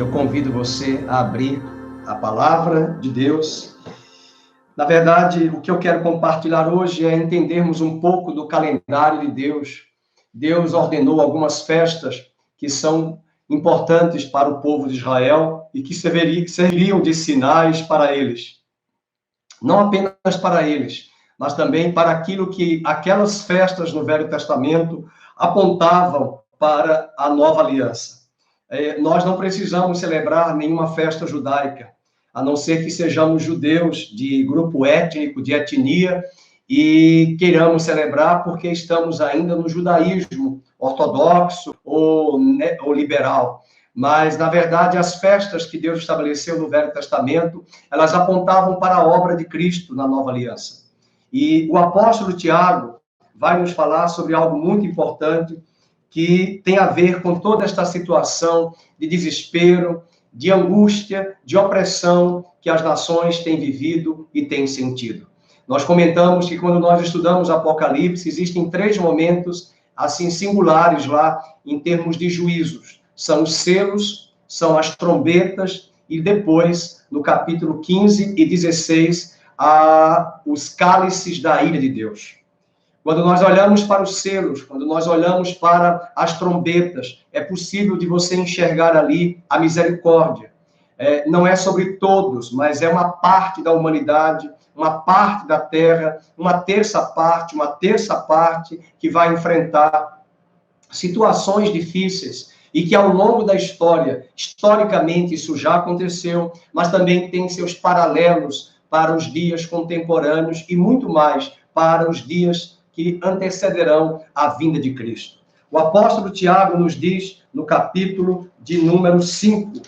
eu convido você a abrir a palavra de Deus. Na verdade, o que eu quero compartilhar hoje é entendermos um pouco do calendário de Deus. Deus ordenou algumas festas que são importantes para o povo de Israel e que serviriam de sinais para eles. Não apenas para eles, mas também para aquilo que aquelas festas no Velho Testamento apontavam para a nova aliança. Nós não precisamos celebrar nenhuma festa judaica, a não ser que sejamos judeus de grupo étnico, de etnia, e queiramos celebrar porque estamos ainda no judaísmo ortodoxo ou liberal. Mas, na verdade, as festas que Deus estabeleceu no Velho Testamento, elas apontavam para a obra de Cristo na nova aliança. E o apóstolo Tiago vai nos falar sobre algo muito importante que tem a ver com toda esta situação de desespero, de angústia, de opressão que as nações têm vivido e têm sentido. Nós comentamos que quando nós estudamos Apocalipse, existem 3 momentos assim singulares lá em termos de juízos. São os selos, são as trombetas e depois, no capítulo 15 e 16, os cálices da ira de Deus. Quando nós olhamos para os selos, quando nós olhamos para as trombetas, é possível de você enxergar ali a misericórdia. Não é sobre todos, mas é uma parte da humanidade, uma parte da terra, uma terça parte que vai enfrentar situações difíceis e que ao longo da história, historicamente isso já aconteceu, mas também tem seus paralelos para os dias contemporâneos e muito mais para os dias que antecederão a vinda de Cristo. O apóstolo Tiago nos diz no capítulo de número 5,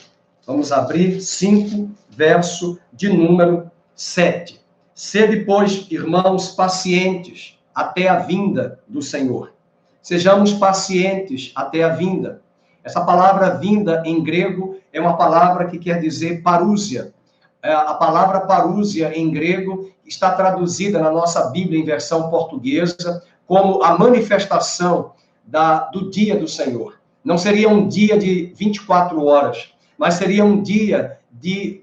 vamos abrir 5, verso de número 7. Sede, pois, irmãos, pacientes até a vinda do Senhor. Sejamos pacientes até a vinda. Essa palavra vinda em grego é uma palavra que quer dizer parúsia. A palavra parúsia em grego está traduzida na nossa Bíblia em versão portuguesa como a manifestação do dia do Senhor. Não seria um dia de 24 horas, mas seria um dia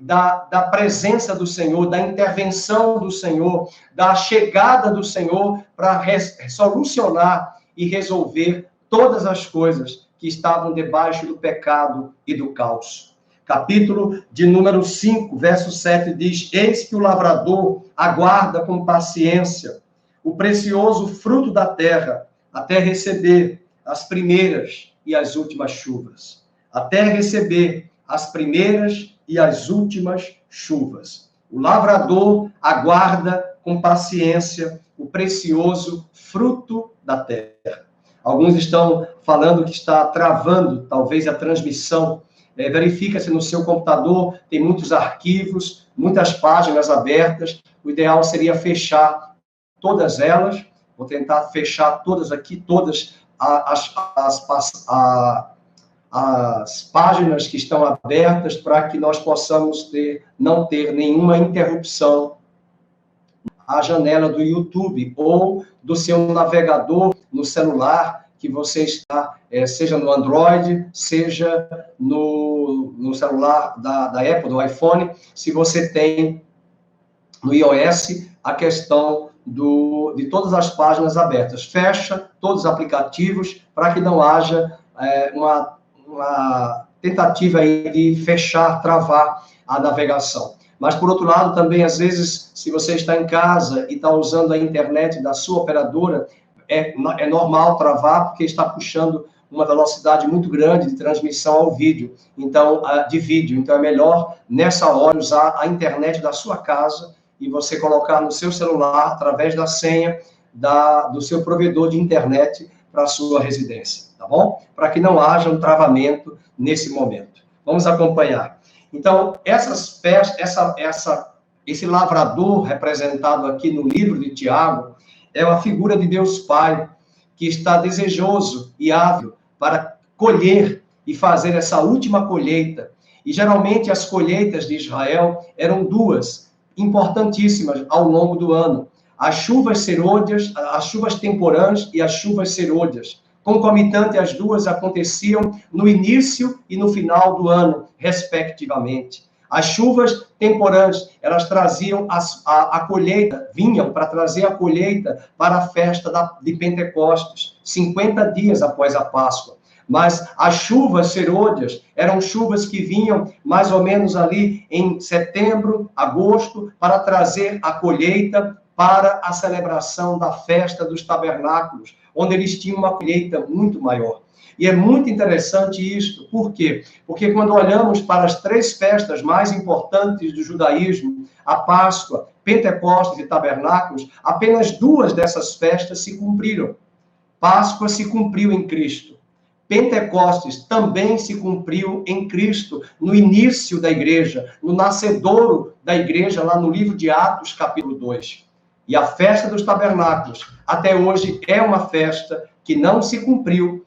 da presença do Senhor, da intervenção do Senhor, da chegada do Senhor para solucionar e resolver todas as coisas que estavam debaixo do pecado e do caos. Capítulo de número 5, verso 7 diz: eis que o lavrador aguarda com paciência o precioso fruto da terra, até receber as primeiras e as últimas chuvas. Até receber as primeiras e as últimas chuvas. O lavrador aguarda com paciência o precioso fruto da terra. Alguns estão falando que está travando, talvez, a transmissão. Verifica-se no seu computador, tem muitos arquivos, muitas páginas abertas. O ideal seria fechar todas elas. Vou tentar fechar todas aqui, todas as páginas que estão abertas para que nós possamos não ter nenhuma interrupção à janela do YouTube ou do seu navegador no celular, que você está, seja no Android, seja no celular da Apple, do iPhone, se você tem no iOS a questão de todas as páginas abertas. Fecha todos os aplicativos para que não haja uma tentativa aí de fechar, travar a navegação. Mas, por outro lado, também, às vezes, se você está em casa e está usando a internet da sua operadora, é normal travar, porque está puxando uma velocidade muito grande de transmissão ao vídeo, de vídeo. Então, é melhor, nessa hora, usar a internet da sua casa e você colocar no seu celular, através da senha do seu provedor de internet para a sua residência, tá bom? Para que não haja um travamento nesse momento. Vamos acompanhar. Então, esse lavrador representado aqui no livro de Tiago é uma figura de Deus Pai, que está desejoso e ávido para colher e fazer essa última colheita. E, geralmente, as colheitas de Israel eram 2, importantíssimas ao longo do ano. As chuvas serôdias, as chuvas temporãs e as chuvas serôdias. concomitante as duas aconteciam no início e no final do ano, respectivamente. As chuvas temporãs, elas traziam a colheita, vinham para trazer a colheita para a festa de Pentecostes, 50 dias após a Páscoa. Mas as chuvas serôdias eram chuvas que vinham mais ou menos ali em setembro, agosto, para trazer a colheita para a celebração da festa dos tabernáculos, onde eles tinham uma colheita muito maior. E é muito interessante isto. Por quê? Porque quando olhamos para as três festas mais importantes do judaísmo, a Páscoa, Pentecostes e Tabernáculos, apenas duas dessas festas se cumpriram. Páscoa se cumpriu em Cristo. Pentecostes também se cumpriu em Cristo, no início da igreja, no nascedouro da igreja, lá no livro de Atos, capítulo 2. E a festa dos tabernáculos, até hoje, é uma festa que não se cumpriu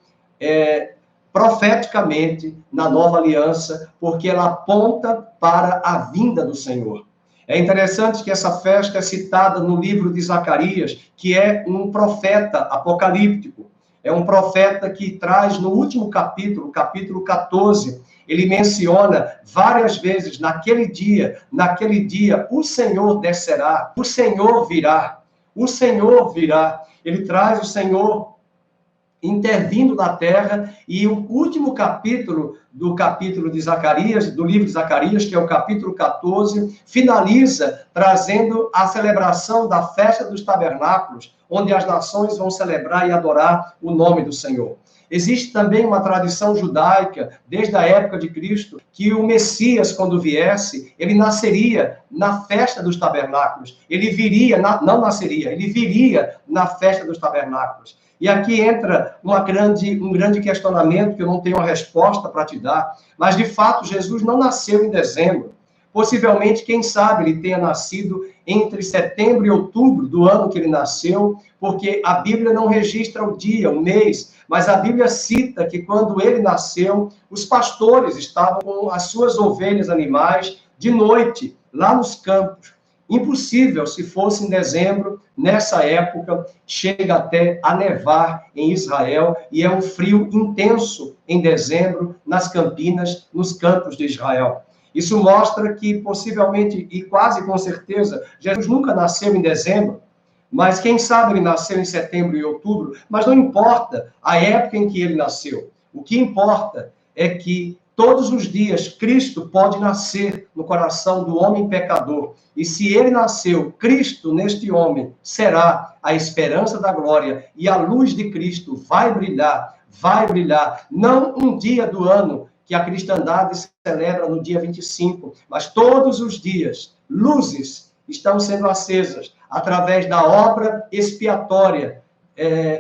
profeticamente na nova aliança, porque ela aponta para a vinda do Senhor. É interessante que essa festa é citada no livro de Zacarias, que é um profeta apocalíptico. É um profeta que traz no último capítulo, capítulo 14, ele menciona várias vezes, naquele dia, o Senhor descerá, o Senhor virá, o Senhor virá. Ele traz o Senhor intervindo na terra, e o último capítulo do capítulo de Zacarias, do livro de Zacarias, que é o capítulo 14, finaliza trazendo a celebração da festa dos tabernáculos, onde as nações vão celebrar e adorar o nome do Senhor. Existe também uma tradição judaica, desde a época de Cristo, que o Messias, quando viesse, ele nasceria na festa dos tabernáculos. Ele viria, não nasceria, ele viria na festa dos tabernáculos. E aqui entra um grande questionamento, que eu não tenho uma resposta para te dar, mas, de fato, Jesus não nasceu em dezembro. Possivelmente, quem sabe, ele tenha nascido entre setembro e outubro do ano que ele nasceu, porque a Bíblia não registra o dia, o mês, mas a Bíblia cita que quando ele nasceu, os pastores estavam com as suas ovelhas animais de noite, lá nos campos. Impossível, se fosse em dezembro, nessa época, chega até a nevar em Israel, e é um frio intenso em dezembro, nas campinas, nos campos de Israel. Isso mostra que, possivelmente, e quase com certeza, Jesus nunca nasceu em dezembro, mas quem sabe ele nasceu em setembro e outubro, mas não importa a época em que ele nasceu. O que importa é que todos os dias Cristo pode nascer no coração do homem pecador. E se ele nasceu, Cristo neste homem será a esperança da glória, e a luz de Cristo vai brilhar, não um dia do ano que a cristandade celebra no dia 25, mas todos os dias, luzes estão sendo acesas através da obra expiatória,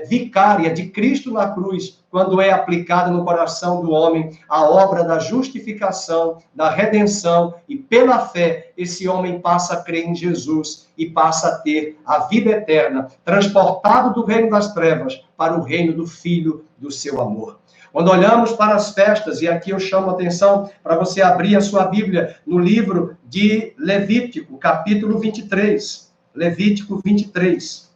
vicária de Cristo na cruz, quando é aplicada no coração do homem a obra da justificação, da redenção, e pela fé esse homem passa a crer em Jesus e passa a ter a vida eterna, transportado do reino das trevas para o reino do Filho do seu amor. Quando olhamos para as festas, e aqui eu chamo a atenção para você abrir a sua Bíblia no livro de Levítico, capítulo 23. Levítico 23.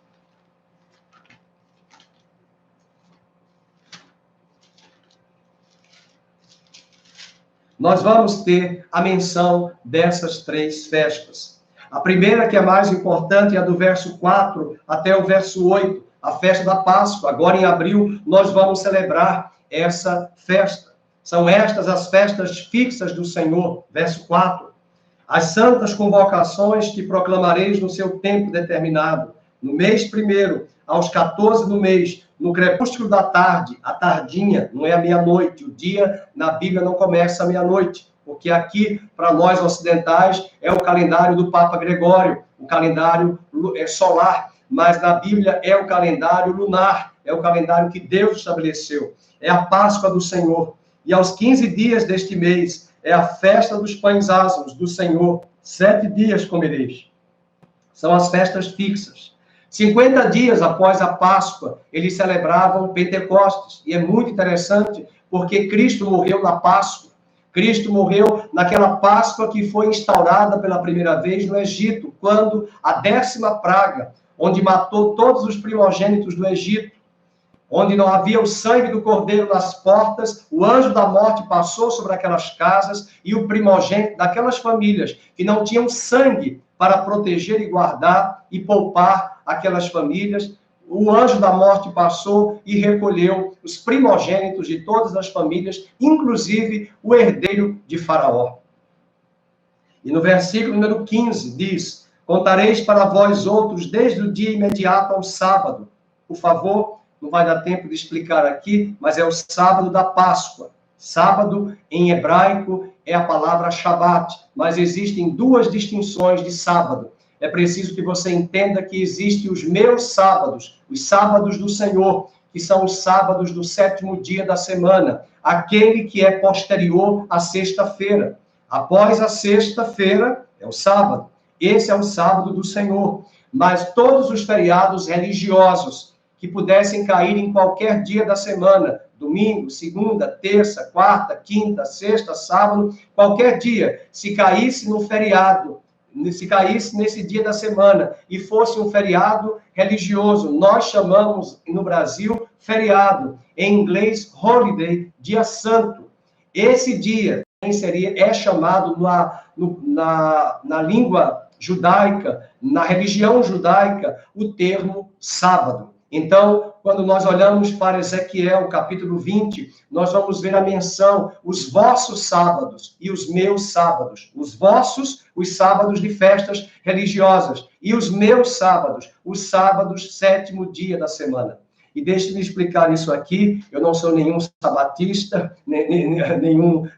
Nós vamos ter a menção dessas três festas. A primeira, que é mais importante, é a do verso 4 até o verso 8, a festa da Páscoa. Agora, em abril, nós vamos celebrar essa festa. São estas as festas fixas do Senhor. Verso 4. As santas convocações que proclamareis no seu tempo determinado, no mês primeiro, aos 14 do mês, no crepúsculo da tarde, a tardinha, não é a meia-noite. O dia na Bíblia não começa à meia-noite, porque aqui, para nós ocidentais, é o calendário do Papa Gregório, o calendário solar, mas na Bíblia é o calendário lunar, é o calendário que Deus estabeleceu. É a Páscoa do Senhor. E aos 15 dias deste mês, é a festa dos pães ázimos do Senhor. 7 dias comereis. São as festas fixas. 50 dias após a Páscoa, eles celebravam Pentecostes. E é muito interessante, porque Cristo morreu na Páscoa. Cristo morreu naquela Páscoa que foi instaurada pela primeira vez no Egito, quando a 10ª praga, onde matou todos os primogênitos do Egito. onde não havia o sangue do cordeiro nas portas, o anjo da morte passou sobre aquelas casas e o primogênito daquelas famílias que não tinham sangue para proteger e guardar e poupar aquelas famílias, o anjo da morte passou e recolheu os primogênitos de todas as famílias, inclusive o herdeiro de Faraó. E no versículo número 15 diz: contareis para vós outros desde o dia imediato ao sábado. Por favor, não vai dar tempo de explicar aqui, mas é o sábado da Páscoa. Sábado, em hebraico, é a palavra Shabat, mas existem duas distinções de sábado. É preciso que você entenda que existem os meus sábados, os sábados do Senhor, que são os sábados do 7º dia da semana, aquele que é posterior à sexta-feira. Após a sexta-feira, é o sábado. Esse é o sábado do Senhor. Mas todos os feriados religiosos que pudessem cair em qualquer dia da semana, domingo, segunda, terça, quarta, quinta, sexta, sábado, qualquer dia, se caísse no feriado, se caísse nesse dia da semana e fosse um feriado religioso, nós chamamos no Brasil feriado, em inglês holiday, dia santo. Esse dia é chamado na língua judaica, na religião judaica, o termo sábado. Então, quando nós olhamos para Ezequiel, capítulo 20, nós vamos ver a menção, os vossos sábados e os meus sábados. Os vossos, os sábados de festas religiosas, e os meus sábados, os sábados, 7º dia da semana. E deixe-me explicar isso aqui, eu não sou nenhum sabatista,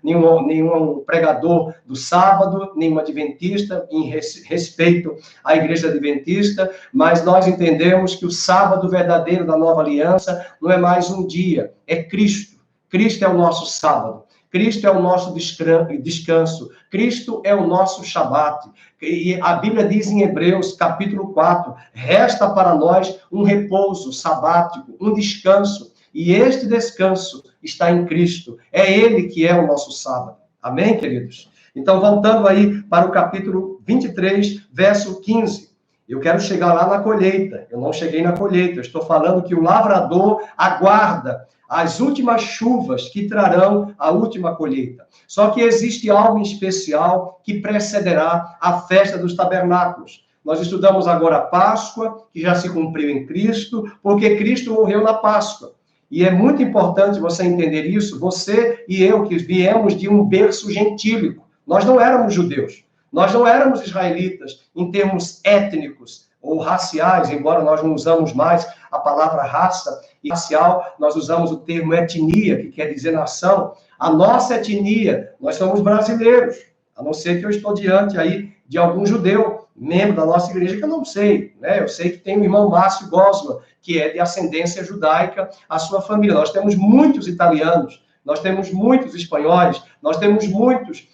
nenhum pregador do sábado, nenhum adventista, em respeito à igreja adventista, mas nós entendemos que o sábado verdadeiro da nova aliança não é mais um dia, é Cristo. Cristo é o nosso sábado. Cristo é o nosso descanso. Cristo é o nosso Shabat. E a Bíblia diz em Hebreus, capítulo 4, resta para nós um repouso sabático, um descanso. E este descanso está em Cristo. É Ele que é o nosso sábado. Amém, queridos? Então, voltando aí para o capítulo 23, verso 15. Eu quero chegar lá na colheita. Eu não cheguei na colheita. Eu estou falando que o lavrador aguarda as últimas chuvas que trarão a última colheita. Só que existe algo em especial que precederá a festa dos tabernáculos. Nós estudamos agora a Páscoa, que já se cumpriu em Cristo, porque Cristo morreu na Páscoa. E é muito importante você entender isso, você e eu, que viemos de um berço gentílico. Nós não éramos judeus, nós não éramos israelitas em termos étnicos ou raciais, embora nós não usamos mais a palavra raça e racial, nós usamos o termo etnia, que quer dizer nação. A nossa etnia, nós somos brasileiros, a não ser que eu estou diante aí de algum judeu, membro da nossa igreja, que eu não sei, né? Eu sei que tem o irmão Márcio Gosma, que é de ascendência judaica, a sua família. Nós temos muitos italianos, nós temos muitos espanhóis, nós temos muitos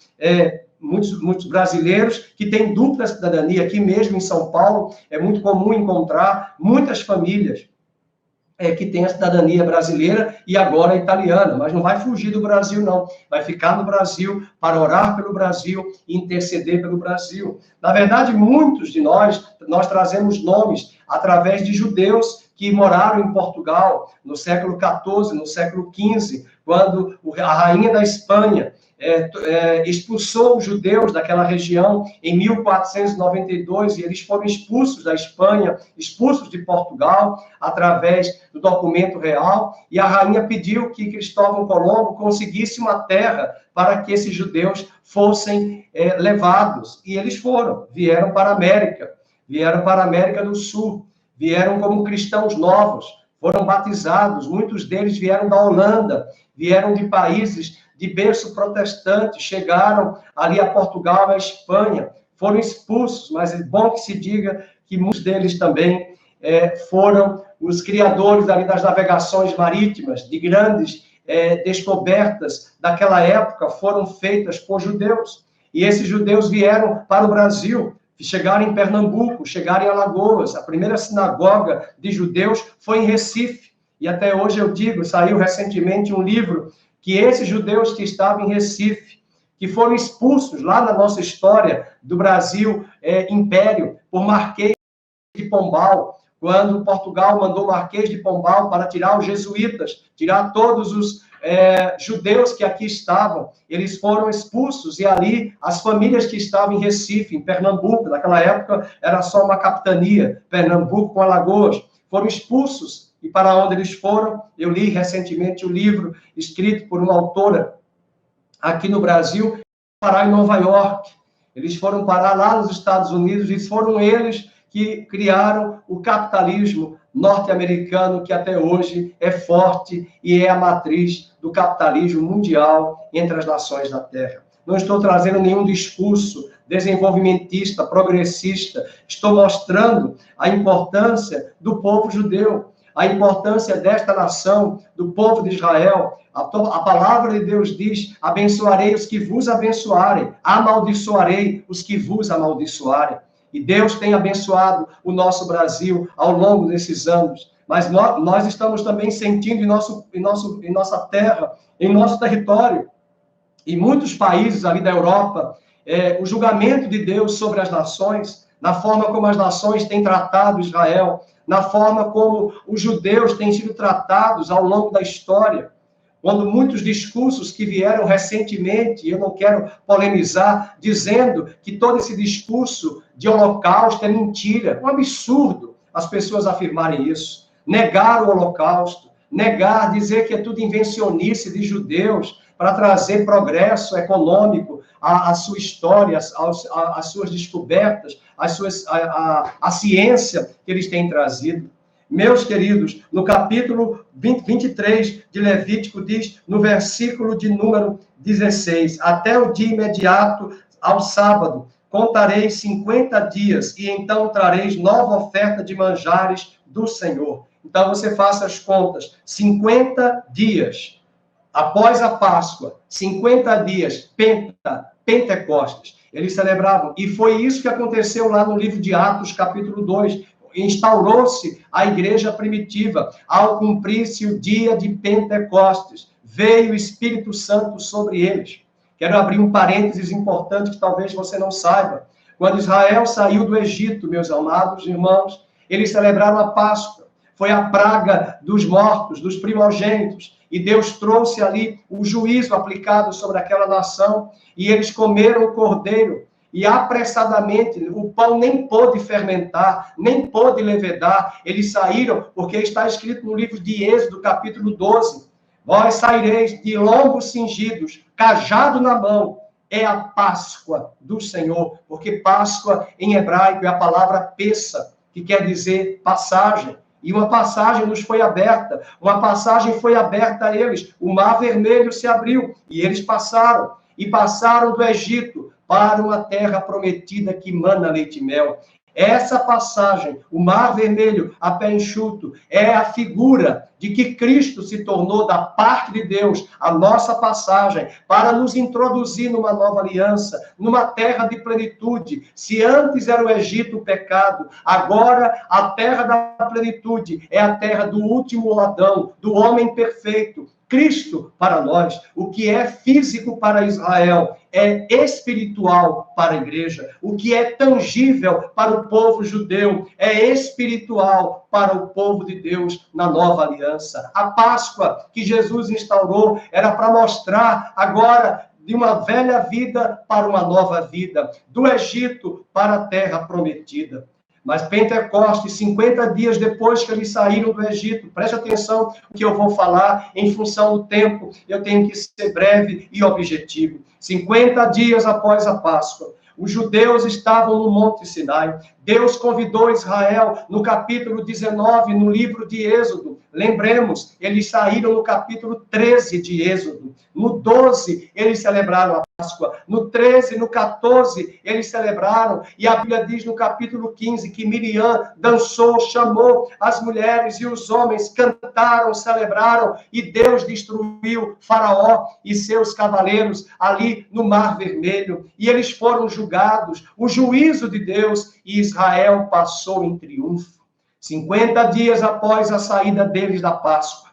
brasileiros que têm dupla cidadania. Aqui mesmo em São Paulo, é muito comum encontrar muitas famílias que têm a cidadania brasileira e agora italiana, mas não vai fugir do Brasil, não. Vai ficar no Brasil para orar pelo Brasil e interceder pelo Brasil. Na verdade, muitos de nós trazemos nomes através de judeus que moraram em Portugal no século XIV, no século XV, quando a rainha da Espanha expulsou os judeus daquela região em 1492, e eles foram expulsos da Espanha, expulsos de Portugal, através do documento real, e a rainha pediu que Cristóvão Colombo conseguisse uma terra para que esses judeus fossem levados, e eles vieram para a América do Sul, vieram como cristãos novos, foram batizados, muitos deles vieram da Holanda, vieram de países de berço protestante, chegaram ali a Portugal, a Espanha, foram expulsos, mas é bom que se diga que muitos deles também foram os criadores ali das navegações marítimas, de grandes descobertas daquela época, foram feitas por judeus. E esses judeus vieram para o Brasil, chegaram em Pernambuco, chegaram em Alagoas. A primeira sinagoga de judeus foi em Recife. E até hoje eu digo, saiu recentemente um livro que esses judeus que estavam em Recife, que foram expulsos lá na nossa história do Brasil Império, por Marquês de Pombal, quando Portugal mandou o Marquês de Pombal para tirar os jesuítas, tirar todos os judeus que aqui estavam. Eles foram expulsos, e ali as famílias que estavam em Recife, em Pernambuco, naquela época era só uma capitania, Pernambuco com Alagoas, foram expulsos. E para onde eles foram? Eu li recentemente o livro escrito por uma autora aqui no Brasil, parar em Nova York. Eles foram parar lá nos Estados Unidos, e foram eles que criaram o capitalismo norte-americano, que até hoje é forte e é a matriz do capitalismo mundial entre as nações da Terra. Não estou trazendo nenhum discurso desenvolvimentista, progressista. Estou mostrando a importância do povo judeu, a importância desta nação, do povo de Israel. A palavra de Deus diz: abençoarei os que vos abençoarem, amaldiçoarei os que vos amaldiçoarem. E Deus tem abençoado o nosso Brasil ao longo desses anos. Mas nós estamos também sentindo em nossa terra, em nosso território, em muitos países ali da Europa, o julgamento de Deus sobre as nações, na forma como as nações têm tratado Israel, na forma como os judeus têm sido tratados ao longo da história. Quando muitos discursos que vieram recentemente, eu não quero polemizar, dizendo que todo esse discurso de holocausto é mentira, um absurdo as pessoas afirmarem isso, negar o holocausto, negar, dizer que é tudo invencionice de judeus para trazer progresso econômico à sua história, às suas descobertas, a ciência que eles têm trazido. Meus queridos, no capítulo 23 de Levítico diz, no versículo de número 16, até o dia imediato ao sábado, contareis 50 dias, e então trareis nova oferta de manjares do Senhor. Então você faça as contas, 50 dias após a Páscoa, 50 dias, Pentecostes, eles celebravam, e foi isso que aconteceu lá no livro de Atos, capítulo 2, instaurou-se a igreja primitiva, ao cumprir-se o dia de Pentecostes, veio o Espírito Santo sobre eles. Quero abrir um parênteses importante que talvez você não saiba. Quando Israel saiu do Egito, meus amados irmãos, eles celebraram a Páscoa. Foi a praga dos mortos, dos primogênitos, e Deus trouxe ali o juízo aplicado sobre aquela nação, e eles comeram o cordeiro, e apressadamente, o pão nem pôde fermentar, nem pôde levedar, eles saíram, porque está escrito no livro de Êxodo, capítulo 12, vós saireis de lombos cingidos, cajado na mão, é a Páscoa do Senhor, porque Páscoa em hebraico é a palavra pessa, que quer dizer passagem, e uma passagem nos foi aberta, uma passagem foi aberta a eles, o mar vermelho se abriu, e eles passaram, e passaram do Egito para uma terra prometida que mana leite e mel. Essa passagem, o mar vermelho a pé enxuto, é a figura de que Cristo se tornou da parte de Deus a nossa passagem para nos introduzir numa nova aliança, numa terra de plenitude. Se antes era o Egito o pecado, agora a terra da plenitude é a terra do último Adão, do homem perfeito. Cristo para nós, o que é físico para Israel, é espiritual para a igreja. O que é tangível para o povo judeu, é espiritual para o povo de Deus na nova aliança. A Páscoa que Jesus instaurou era para mostrar agora de uma velha vida para uma nova vida, do Egito para a terra prometida. Mas Pentecostes, 50 dias depois que eles saíram do Egito, preste atenção no que eu vou falar, em função do tempo, eu tenho que ser breve e objetivo. 50 dias após a Páscoa, os judeus estavam no Monte Sinai. Deus convidou Israel no capítulo 19, no livro de Êxodo. Lembremos, eles saíram no capítulo 13 de Êxodo. No 12, eles celebraram a Páscoa. No 13, no 14, eles celebraram. E a Bíblia diz no capítulo 15 que Miriam dançou, chamou as mulheres e os homens, cantaram, celebraram. E Deus destruiu Faraó e seus cavaleiros ali no Mar Vermelho. E eles foram julgados. O juízo de Deus, e Israel passou em triunfo. 50 dias após a saída deles da Páscoa,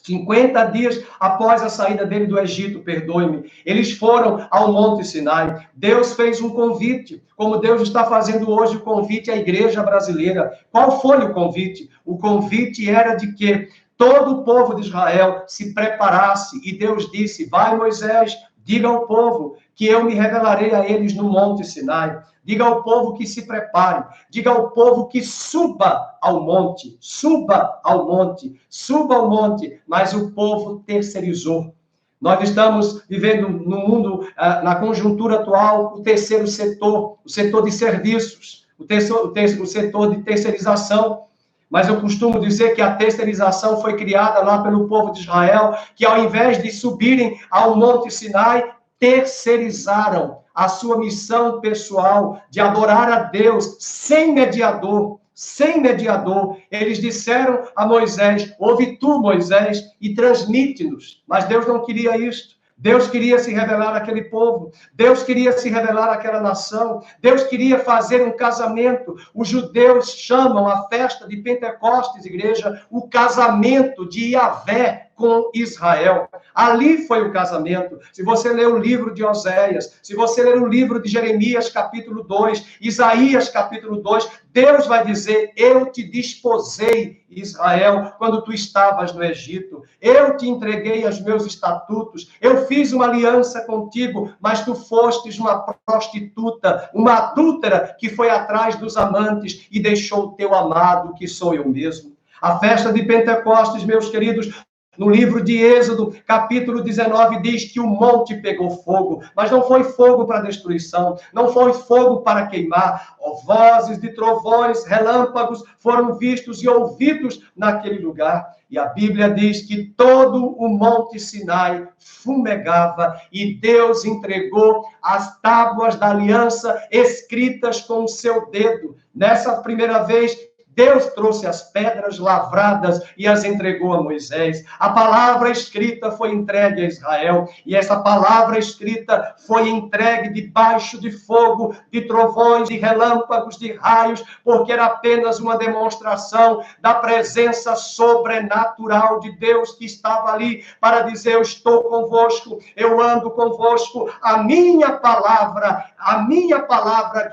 50 dias após a saída dele do Egito, perdoe-me, eles foram ao Monte Sinai. Deus fez um convite, como Deus está fazendo hoje o convite à igreja brasileira. Qual foi o convite? O convite era de que todo o povo de Israel se preparasse, e Deus disse: vai, Moisés, diga ao povo que eu me revelarei a eles no Monte Sinai. Diga ao povo que se prepare. Diga ao povo que suba ao monte. Suba ao monte. Suba ao monte. Mas o povo terceirizou. Nós estamos vivendo no mundo, na conjuntura atual, o terceiro setor, o setor de serviços, o setor de terceirização. Mas eu costumo dizer que a terceirização foi criada lá pelo povo de Israel, que ao invés de subirem ao Monte Sinai, terceirizaram a sua missão pessoal de adorar a Deus sem mediador. Sem mediador. Eles disseram a Moisés: ouve tu, Moisés, e transmite-nos. Mas Deus não queria isto. Deus queria se revelar àquele povo, Deus queria se revelar àquela nação, Deus queria fazer um casamento. Os judeus chamam a festa de Pentecostes, igreja, o casamento de Yahvé com Israel. Ali foi o casamento. Se você ler o livro de Oséias, se você ler o livro de Jeremias, capítulo 2, Isaías, capítulo 2, Deus vai dizer: eu te desposei, Israel, quando tu estavas no Egito. Eu te entreguei os meus estatutos. Eu fiz uma aliança contigo, mas tu fostes uma prostituta, uma adúltera que foi atrás dos amantes e deixou o teu amado, que sou eu mesmo. A festa de Pentecostes, meus queridos, no livro de Êxodo, capítulo 19, diz que o monte pegou fogo, mas não foi fogo para destruição, não foi fogo para queimar. Vozes de trovões, relâmpagos foram vistos e ouvidos naquele lugar. E a Bíblia diz que todo o Monte Sinai fumegava e Deus entregou as tábuas da aliança escritas com o seu dedo. Nessa primeira vez, Deus trouxe as pedras lavradas e as entregou a Moisés. A palavra escrita foi entregue a Israel. E essa palavra escrita foi entregue debaixo de fogo, de trovões, de relâmpagos, de raios, porque era apenas uma demonstração da presença sobrenatural de Deus que estava ali para dizer: eu estou convosco, eu ando convosco, a minha palavra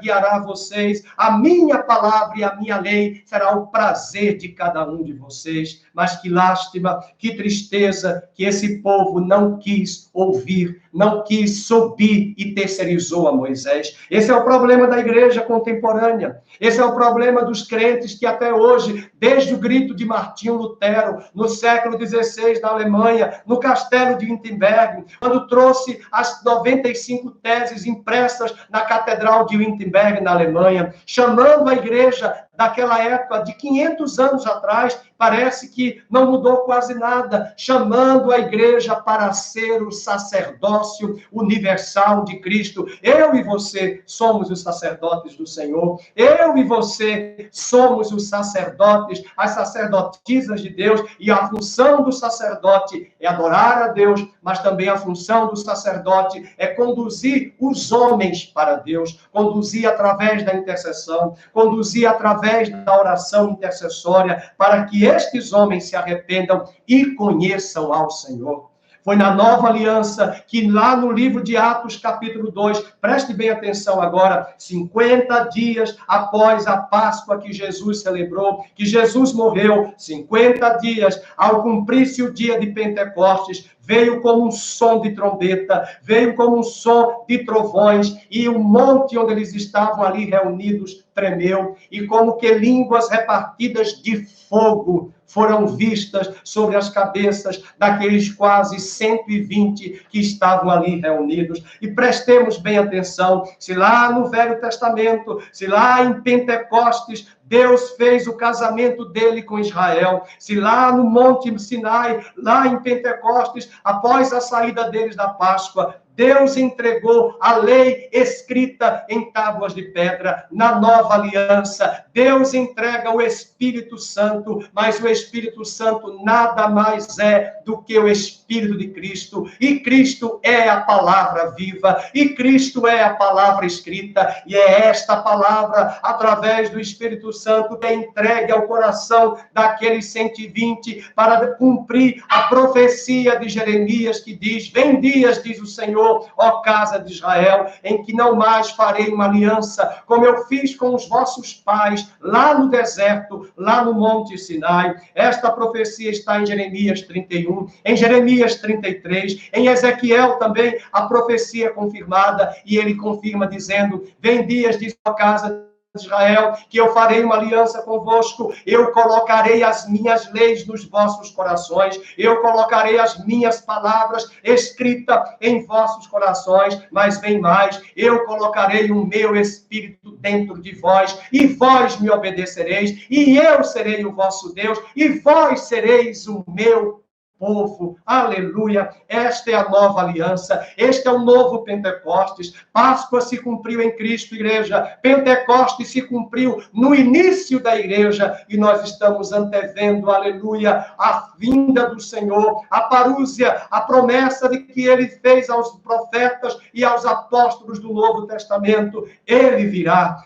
guiará vocês, a minha palavra e a minha lei será o prazer de cada um de vocês. Mas que lástima, que tristeza, que esse povo não quis ouvir, não quis subir e terceirizou a Moisés. Esse é o problema da igreja contemporânea. Esse é o problema dos crentes que até hoje, desde o grito de Martinho Lutero, no século XVI, na Alemanha, no castelo de Wittenberg, quando trouxe as 95 teses impressas na Catedral de Wittenberg, na Alemanha, chamando a igreja daquela época, de 500 anos atrás, parece que não mudou quase nada, chamando a igreja para ser o sacerdócio universal de Cristo. Eu e você somos os sacerdotes do Senhor. Eu e você somos os sacerdotes, as sacerdotisas de Deus, e a função do sacerdote é adorar a Deus, mas também a função do sacerdote é conduzir os homens para Deus, conduzir através da intercessão, conduzir através da oração intercessória, para que estes homens se arrependam e conheçam ao Senhor. Foi na nova aliança que lá no livro de Atos, capítulo 2, preste bem atenção agora, 50 dias após a Páscoa que Jesus celebrou, que Jesus morreu, 50 dias, ao cumprir-se o dia de Pentecostes, veio como um som de trombeta, veio como um som de trovões, e o monte onde eles estavam ali reunidos tremeu, e como que línguas repartidas de fogo foram vistas sobre as cabeças daqueles quase 120 que estavam ali reunidos. E prestemos bem atenção, se lá no Velho Testamento, se lá em Pentecostes, Deus fez o casamento dele com Israel, se lá no Monte Sinai, lá em Pentecostes, após a saída deles da Páscoa, Deus entregou a lei escrita em tábuas de pedra. Na nova aliança, Deus entrega o Espírito Santo, mas o Espírito Santo nada mais é do que o Espírito de Cristo. E Cristo é a palavra viva, e Cristo é a palavra escrita, e é esta palavra, através do Espírito Santo, que é entregue ao coração daqueles 120 para cumprir a profecia de Jeremias, que diz: vem dias, diz o Senhor, ó casa de Israel, em que não mais farei uma aliança, como eu fiz com os vossos pais, lá no deserto, lá no Monte Sinai. Esta profecia está em Jeremias 31, em Jeremias 33, em Ezequiel também, a profecia confirmada, e ele confirma dizendo: vem dias, diz a casa de Israel, que eu farei uma aliança convosco, eu colocarei as minhas leis nos vossos corações, eu colocarei as minhas palavras escritas em vossos corações, mas vem mais, eu colocarei o meu Espírito dentro de vós, e vós me obedecereis, e eu serei o vosso Deus, e vós sereis o meu povo. Aleluia! Esta é a nova aliança, este é o novo Pentecostes. Páscoa se cumpriu em Cristo, igreja. Pentecostes se cumpriu no início da igreja, e nós estamos antevendo, aleluia, a vinda do Senhor, a parúzia, a promessa de que ele fez aos profetas e aos apóstolos do Novo Testamento. Ele virá,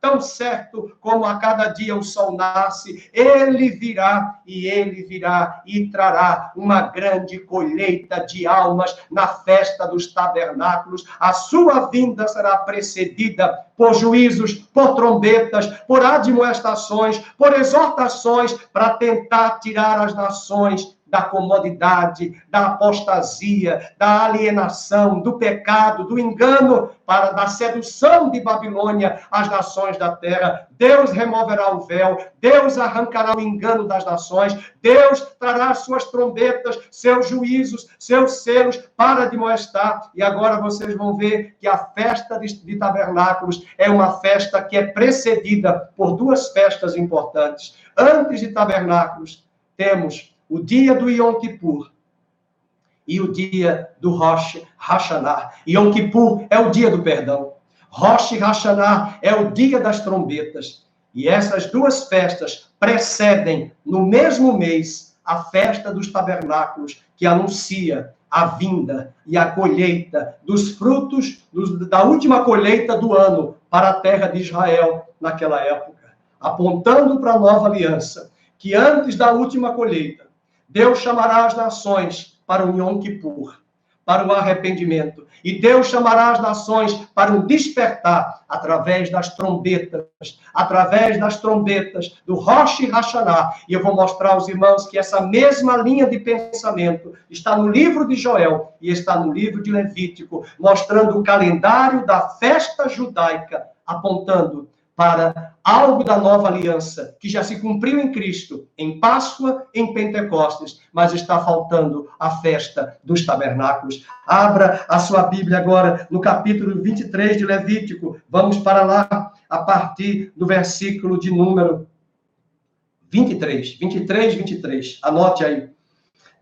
tão certo como a cada dia o sol nasce, ele virá e trará uma grande colheita de almas na festa dos tabernáculos. A sua vinda será precedida por juízos, por trombetas, por admoestações, por exortações, para tentar tirar as nações da comodidade, da apostasia, da alienação, do pecado, do engano, da sedução de Babilônia às nações da terra. Deus removerá o véu, Deus arrancará o engano das nações, Deus trará suas trombetas, seus juízos, seus selos para admoestar. E agora vocês vão ver que a festa de tabernáculos é uma festa que é precedida por duas festas importantes. Antes de tabernáculos, temos o dia do Yom Kippur e o dia do Rosh Hashanah. Yom Kippur é o dia do perdão. Rosh Hashanah é o dia das trombetas. E essas duas festas precedem, no mesmo mês, a festa dos tabernáculos, que anuncia a vinda e a colheita dos frutos da última colheita do ano para a terra de Israel naquela época, apontando para a nova aliança, que antes da última colheita, Deus chamará as nações para o Yom Kippur, para o arrependimento. E Deus chamará as nações para o despertar através das trombetas do Rosh Hashanah. E eu vou mostrar aos irmãos que essa mesma linha de pensamento está no livro de Joel e está no livro de Levítico, mostrando o calendário da festa judaica, apontando para algo da nova aliança, que já se cumpriu em Cristo, em Páscoa, em Pentecostes, mas está faltando a festa dos tabernáculos. Abra a sua Bíblia agora no capítulo 23 de Levítico. Vamos para lá, a partir do versículo de número 23. Anote aí.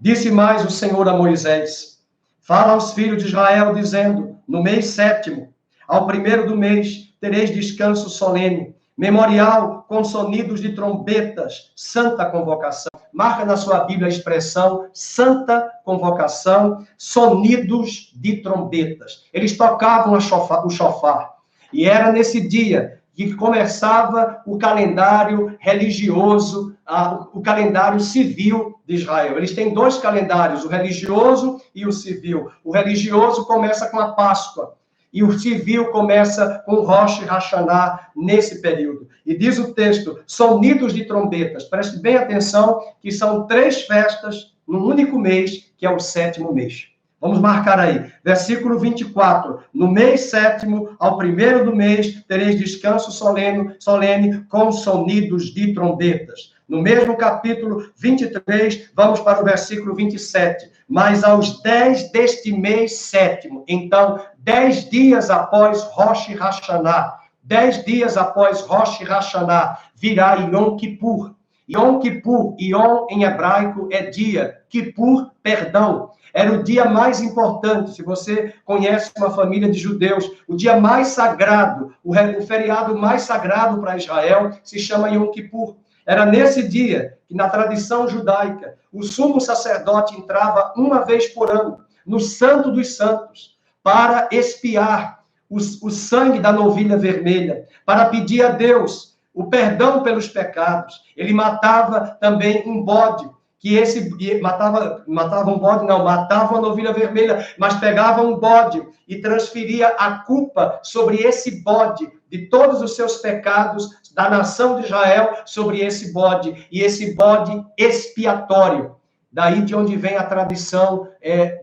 Disse mais o Senhor a Moisés: fala aos filhos de Israel, dizendo: no mês 7º, ao 1º do mês, tereis descanso solene, memorial com sonidos de trombetas, santa convocação. Marca na sua Bíblia a expressão santa convocação, sonidos de trombetas. Eles tocavam o chofar. E era nesse dia que começava o calendário religioso, o calendário civil de Israel. Eles têm dois calendários, o religioso e o civil. O religioso começa com a Páscoa, e o civil começa com o Rosh Hashanah nesse período. E diz o texto, sonidos de trombetas. Preste bem atenção que são 3 festas num único mês, que é o 7º mês. Vamos marcar aí. Versículo 24. No mês 7º, ao 1º do mês, tereis descanso solene com sonidos de trombetas. No mesmo capítulo 23, vamos para o versículo 27. Mas aos 10 deste mês 7º, então, 10 dias após Rosh Hashanah, 10 dias após Rosh Hashanah, virá Yom Kippur. Yom Kippur, Yom em hebraico é dia, Kippur, perdão. Era o dia mais importante, se você conhece uma família de judeus, o dia mais sagrado, o feriado mais sagrado para Israel se chama Yom Kippur. Era nesse dia que, na tradição judaica, o sumo sacerdote entrava uma vez por ano no Santo dos Santos para expiar o sangue da novilha vermelha, para pedir a Deus o perdão pelos pecados. Ele matava também um bode, matava uma novilha vermelha, mas pegava um bode e transferia a culpa sobre esse bode, de todos os seus pecados da nação de Israel, sobre esse bode, e esse bode expiatório. Daí de onde vem a tradição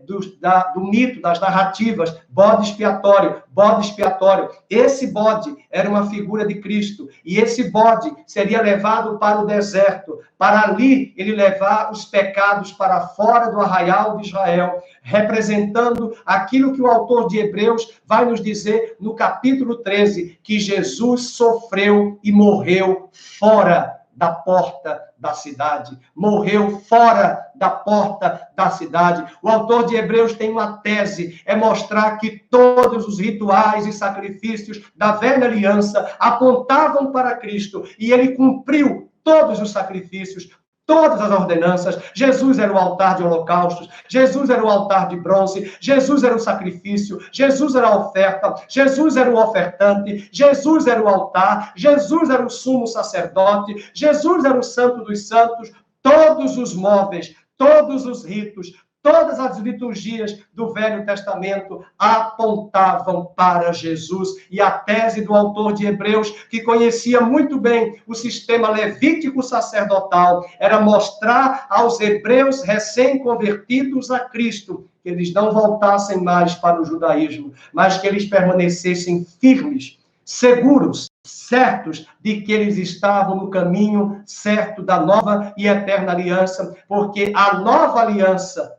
do mito, das narrativas, bode expiatório, bode expiatório. Esse bode era uma figura de Cristo, e esse bode seria levado para o deserto, para ali ele levar os pecados para fora do arraial de Israel, representando aquilo que o autor de Hebreus vai nos dizer no capítulo 13, que Jesus sofreu e morreu fora da porta da cidade, morreu fora da porta da cidade. O autor de Hebreus tem uma tese, é mostrar que todos os rituais e sacrifícios da velha aliança apontavam para Cristo, e ele cumpriu todos os sacrifícios, todas as ordenanças. Jesus era o altar de holocaustos, Jesus era o altar de bronze, Jesus era o sacrifício, Jesus era a oferta, Jesus era o ofertante, Jesus era o altar, Jesus era o sumo sacerdote, Jesus era o santo dos santos. Todos os móveis, todos os ritos, todas as liturgias do Velho Testamento apontavam para Jesus. E a tese do autor de Hebreus, que conhecia muito bem o sistema levítico sacerdotal, era mostrar aos hebreus recém-convertidos a Cristo que eles não voltassem mais para o judaísmo, mas que eles permanecessem firmes, seguros, certos de que eles estavam no caminho certo da nova e eterna aliança, porque a nova aliança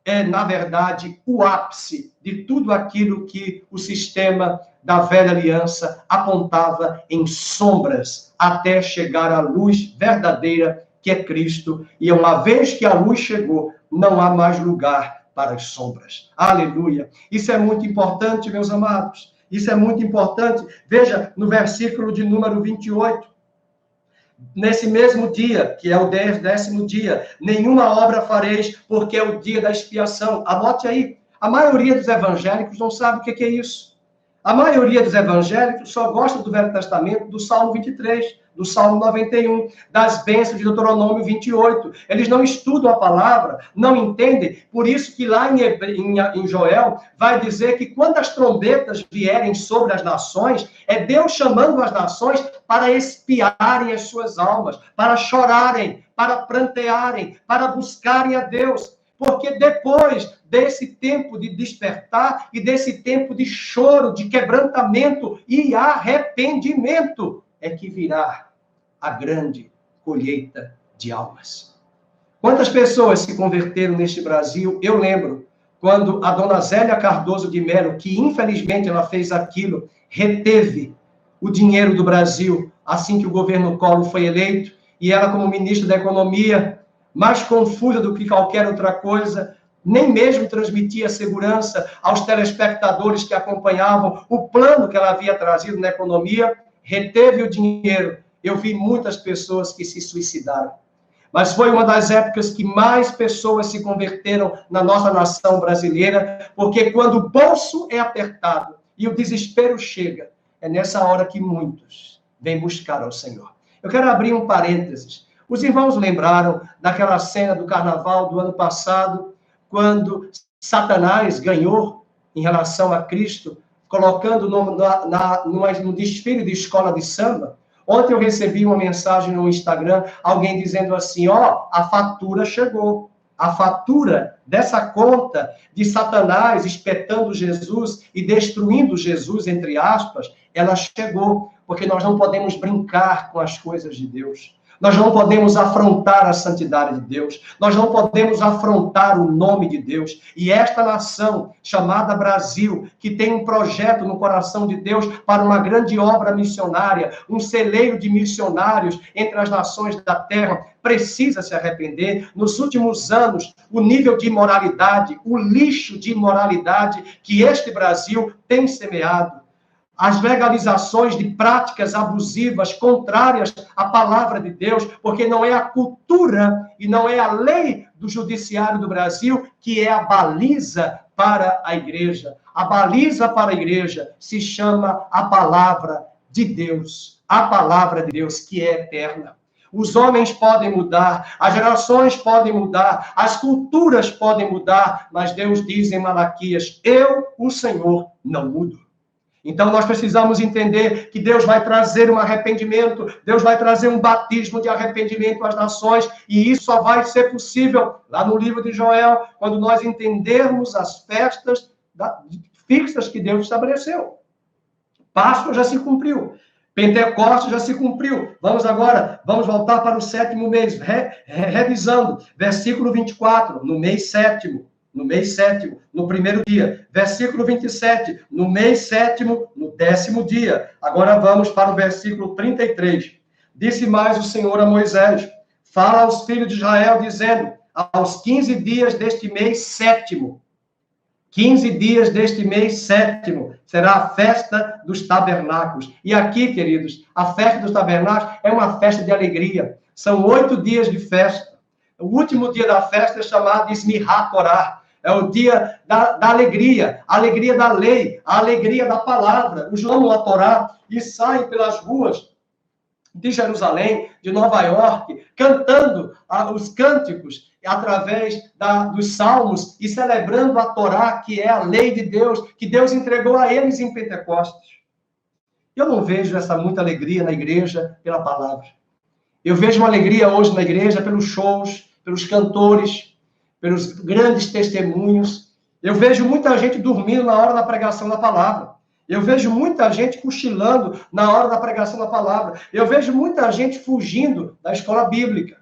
é, na verdade, o ápice de tudo aquilo que o sistema da velha aliança apontava em sombras, até chegar à luz verdadeira, que é Cristo. E uma vez que a luz chegou, não há mais lugar para as sombras. Aleluia! Isso é muito importante, meus amados. Isso é muito importante. Veja, no versículo de número 28, nesse mesmo dia, que é o 10º dia, nenhuma obra fareis, porque é o dia da expiação. Anote aí, a maioria dos evangélicos não sabe o que é isso. A maioria dos evangélicos só gosta do Velho Testamento, do Salmo 23, do Salmo 91, das bênçãos de Deuteronômio 28. Eles não estudam a palavra, não entendem. Por isso que lá em Joel vai dizer que quando as trombetas vierem sobre as nações, é Deus chamando as nações para expiarem as suas almas, para chorarem, para prantearem, para buscarem a Deus. Porque depois desse tempo de despertar e desse tempo de choro, de quebrantamento e arrependimento, é que virá a grande colheita de almas. Quantas pessoas se converteram neste Brasil? Eu lembro quando a dona Zélia Cardoso de Mello, que infelizmente ela fez aquilo, reteve o dinheiro do Brasil assim que o governo Collor foi eleito, e ela, como ministra da Economia, mais confusa do que qualquer outra coisa, nem mesmo transmitia segurança aos telespectadores que acompanhavam o plano que ela havia trazido na economia, reteve o dinheiro. Eu vi muitas pessoas que se suicidaram. Mas foi uma das épocas que mais pessoas se converteram na nossa nação brasileira, porque quando o bolso é apertado e o desespero chega, é nessa hora que muitos vêm buscar ao Senhor. Eu quero abrir um parênteses. Os irmãos lembraram daquela cena do carnaval do ano passado, quando Satanás ganhou em relação a Cristo, colocando no desfile de escola de samba? Ontem eu recebi uma mensagem no Instagram, alguém dizendo assim, a fatura chegou. A fatura dessa conta de Satanás espetando Jesus e destruindo Jesus, entre aspas, ela chegou, porque nós não podemos brincar com as coisas de Deus. Nós não podemos afrontar a santidade de Deus. Nós não podemos afrontar o nome de Deus. E esta nação, chamada Brasil, que tem um projeto no coração de Deus para uma grande obra missionária, um celeiro de missionários entre as nações da terra, precisa se arrepender. Nos últimos anos, o nível de imoralidade, o lixo de imoralidade que este Brasil tem semeado, as legalizações de práticas abusivas contrárias à palavra de Deus, porque não é a cultura e não é a lei do judiciário do Brasil que é a baliza para a igreja. A baliza para a igreja se chama a palavra de Deus, a palavra de Deus que é eterna. Os homens podem mudar, as gerações podem mudar, as culturas podem mudar, mas Deus diz em Malaquias: eu, o Senhor, não mudo. Então, nós precisamos entender que Deus vai trazer um arrependimento, Deus vai trazer um batismo de arrependimento às nações, e isso só vai ser possível lá no livro de Joel, quando nós entendermos as festas fixas que Deus estabeleceu. Páscoa já se cumpriu, Pentecostes já se cumpriu. Vamos voltar para o 7º mês, revisando, versículo 24, no mês 7º. No mês 7º, no primeiro dia. Versículo 27, no mês 7º, no 10º dia. Agora vamos para o versículo 33. Disse mais o Senhor a Moisés: fala aos filhos de Israel, dizendo: aos 15 dias deste mês 7º, 15 dias deste mês 7º, será a festa dos tabernáculos. E aqui, queridos, a festa dos tabernáculos é uma festa de alegria. São 8 dias de festa. O último dia da festa é chamado de Esmirrat Torá. É o dia da alegria, a alegria da lei, a alegria da palavra. Os tomam a Torá e saem pelas ruas de Jerusalém, de Nova York, cantando os cânticos através dos salmos e celebrando a Torá, que é a lei de Deus, que Deus entregou a eles em Pentecostes. Eu não vejo essa muita alegria na igreja pela palavra. Eu vejo uma alegria hoje na igreja pelos shows, pelos cantores, pelos grandes testemunhos. Eu vejo muita gente dormindo na hora da pregação da palavra. Eu vejo muita gente cochilando na hora da pregação da palavra. Eu vejo muita gente fugindo da escola bíblica.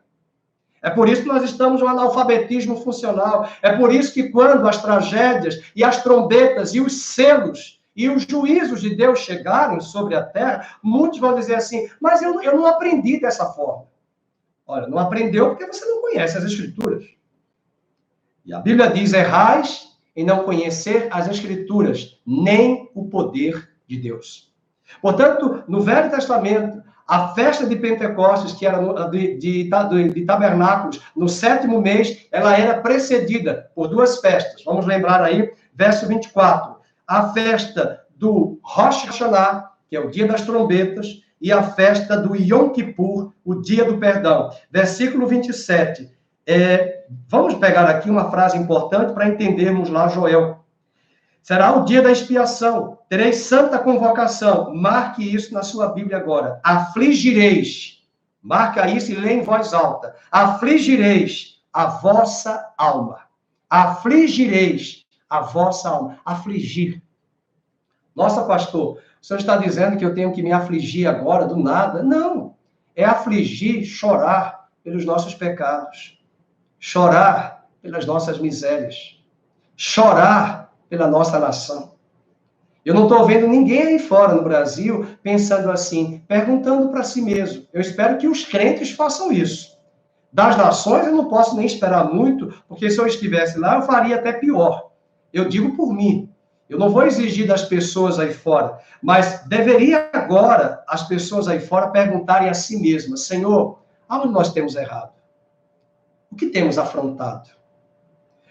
É por isso que nós estamos no analfabetismo funcional. É por isso que quando as tragédias e as trombetas e os selos e os juízos de Deus chegarem sobre a terra, muitos vão dizer assim: mas eu não aprendi dessa forma. Olha, não aprendeu porque você não conhece as Escrituras. E a Bíblia diz: errais em não conhecer as Escrituras, nem o poder de Deus. Portanto, no Velho Testamento, a festa de Pentecostes, que era de tabernáculos, no 7º mês, ela era precedida por 2 festas. Vamos lembrar aí, verso 24. A festa do Rosh Hashanah, que é o dia das trombetas, e a festa do Yom Kippur, o dia do perdão. Versículo 27. Vamos pegar aqui uma frase importante para entendermos lá Joel. Será o dia da expiação, tereis santa convocação. Marque isso na sua Bíblia agora. Afligireis, marca isso e lê em voz alta. Afligireis a vossa alma. Afligireis a vossa alma. Afligir. Nossa, pastor, o senhor está dizendo que eu tenho que me afligir agora, do nada? Não. É afligir, chorar pelos nossos pecados. Chorar pelas nossas misérias. Chorar pela nossa nação. Eu não estou vendo ninguém aí fora no Brasil pensando assim, perguntando para si mesmo. Eu espero que os crentes façam isso. Das nações eu não posso nem esperar muito, porque se eu estivesse lá eu faria até pior. Eu digo por mim. Eu não vou exigir das pessoas aí fora, mas deveria agora as pessoas aí fora perguntarem a si mesmas: Senhor, aonde nós temos errado? O que temos afrontado?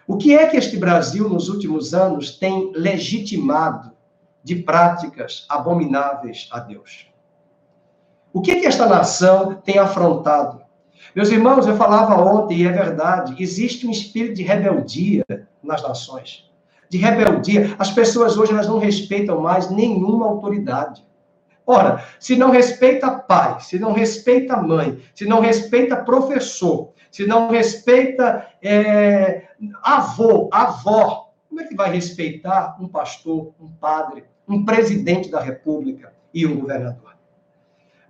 O que é que este Brasil, nos últimos anos, tem legitimado de práticas abomináveis a Deus? O que é que esta nação tem afrontado? Meus irmãos, eu falava ontem, e é verdade, existe um espírito de rebeldia nas nações. De rebeldia. As pessoas hoje elas não respeitam mais nenhuma autoridade. Ora, se não respeita pai, se não respeita mãe, se não respeita professor, se não respeita avô, avó, como é que vai respeitar um pastor, um padre, um presidente da República e um governador?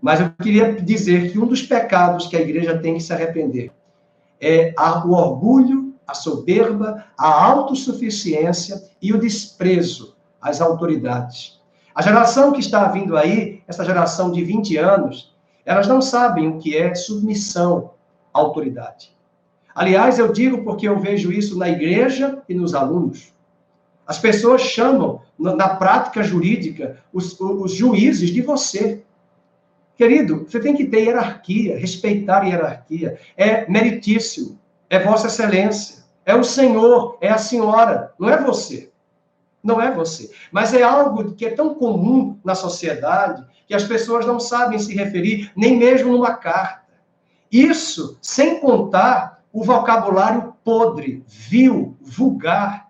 Mas eu queria dizer que um dos pecados que a igreja tem que se arrepender é o orgulho, a soberba, a autossuficiência e o desprezo às autoridades. A geração que está vindo aí, essa geração de 20 anos, elas não sabem o que é submissão à autoridade. Aliás, eu digo porque eu vejo isso na igreja e nos alunos. As pessoas chamam, na prática jurídica, os juízes de você. Querido, você tem que ter hierarquia, respeitar a hierarquia. É meritíssimo, é Vossa Excelência, é o Senhor, é a Senhora, não é você. Não é você. Mas é algo que é tão comum na sociedade que as pessoas não sabem se referir, nem mesmo numa carta. Isso sem contar o vocabulário podre, vil, vulgar,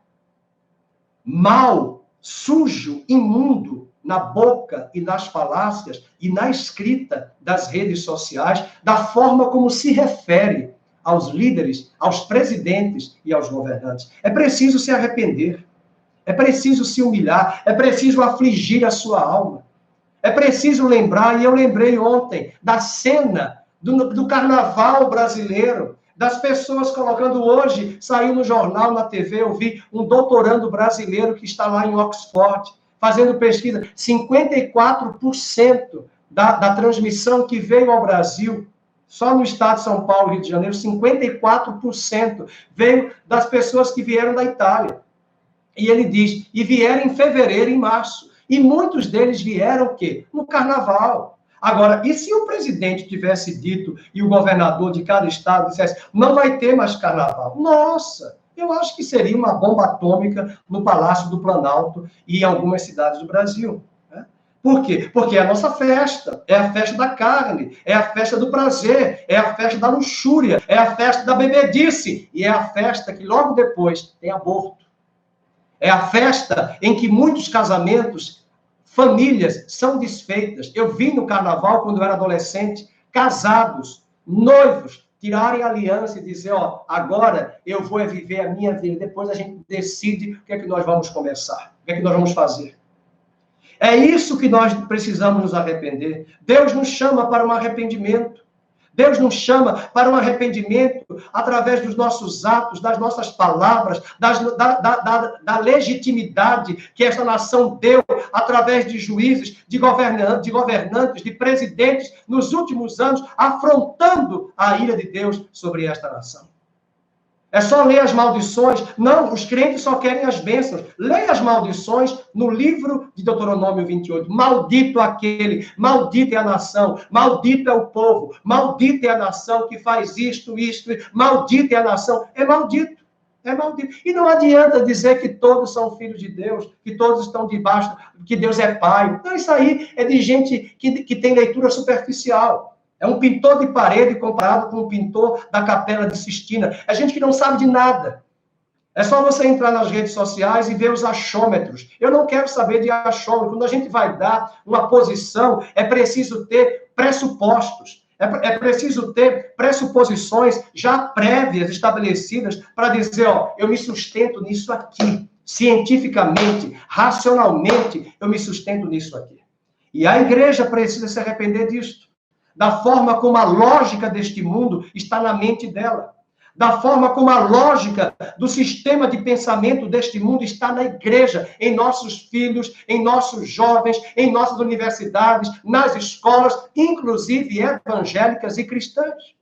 mau, sujo, imundo, na boca e nas falácias e na escrita das redes sociais, da forma como se refere aos líderes, aos presidentes e aos governantes. É preciso se arrepender, é preciso se humilhar, é preciso afligir a sua alma, é preciso lembrar, e eu lembrei ontem, da cena do carnaval brasileiro, das pessoas colocando hoje, saiu no jornal, na TV, eu vi um doutorando brasileiro que está lá em Oxford, fazendo pesquisa, 54% da transmissão que veio ao Brasil, só no estado de São Paulo e Rio de Janeiro, 54% veio das pessoas que vieram da Itália. E ele diz, e vieram em fevereiro e março. E muitos deles vieram o quê? No carnaval. Agora, e se o presidente tivesse dito, e o governador de cada estado dissesse, não vai ter mais carnaval? Nossa, eu acho que seria uma bomba atômica no Palácio do Planalto e em algumas cidades do Brasil. Né? Por quê? Porque é a nossa festa, é a festa da carne, é a festa do prazer, é a festa da luxúria, é a festa da bebedice, e é a festa que logo depois tem aborto. É a festa em que muitos casamentos, famílias são desfeitas. Eu vi no carnaval, quando eu era adolescente, casados, noivos, tirarem a aliança e dizer, ó, agora eu vou viver a minha vida, depois a gente decide o que é que nós vamos começar, o que é que nós vamos fazer. É isso que nós precisamos nos arrepender. Deus nos chama para um arrependimento. Deus nos chama para um arrependimento através dos nossos atos, das nossas palavras, da legitimidade que esta nação deu através de juízes, de governantes, de presidentes nos últimos anos, afrontando a ira de Deus sobre esta nação. É só ler as maldições. Não, os crentes só querem as bênçãos. Leia as maldições no livro de Deuteronômio 28. Maldito aquele, maldita é a nação, maldito é o povo, maldita é a nação que faz isto, maldita é a nação. É maldito, é maldito. E não adianta dizer que todos são filhos de Deus, que todos estão debaixo, que Deus é pai. Não, isso aí é de gente que tem leitura superficial. É um pintor de parede comparado com um pintor da Capela de Sistina. É gente que não sabe de nada. É só você entrar nas redes sociais e ver os achômetros. Eu não quero saber de achômetro. Quando a gente vai dar uma posição, é preciso ter pressupostos. É preciso ter pressuposições já prévias, estabelecidas, para dizer, ó, eu me sustento nisso aqui. Cientificamente, racionalmente, eu me sustento nisso aqui. E a igreja precisa se arrepender disso. Da forma como a lógica deste mundo está na mente dela. Da forma como a lógica do sistema de pensamento deste mundo está na igreja, em nossos filhos, em nossos jovens, em nossas universidades, nas escolas, inclusive evangélicas e cristãs.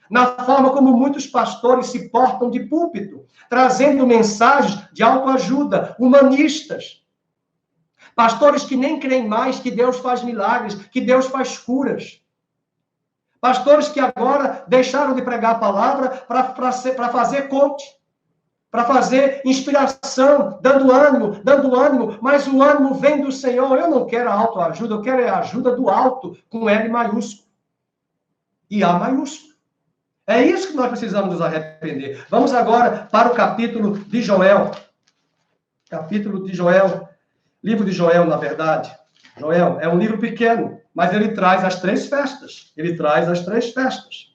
Na forma como muitos pastores se portam de púlpito, trazendo mensagens de autoajuda, humanistas. Pastores que nem creem mais que Deus faz milagres, que Deus faz curas. Pastores que agora deixaram de pregar a palavra para fazer coach, para fazer inspiração, dando ânimo, mas o ânimo vem do Senhor. Eu não quero a autoajuda, eu quero a ajuda do alto, com L maiúsculo e A maiúsculo. É isso que nós precisamos nos arrepender. Vamos agora para o capítulo de Joel. Capítulo de Joel. Livro de Joel, na verdade. Joel é um livro pequeno, mas ele traz as três festas. Ele traz as três festas.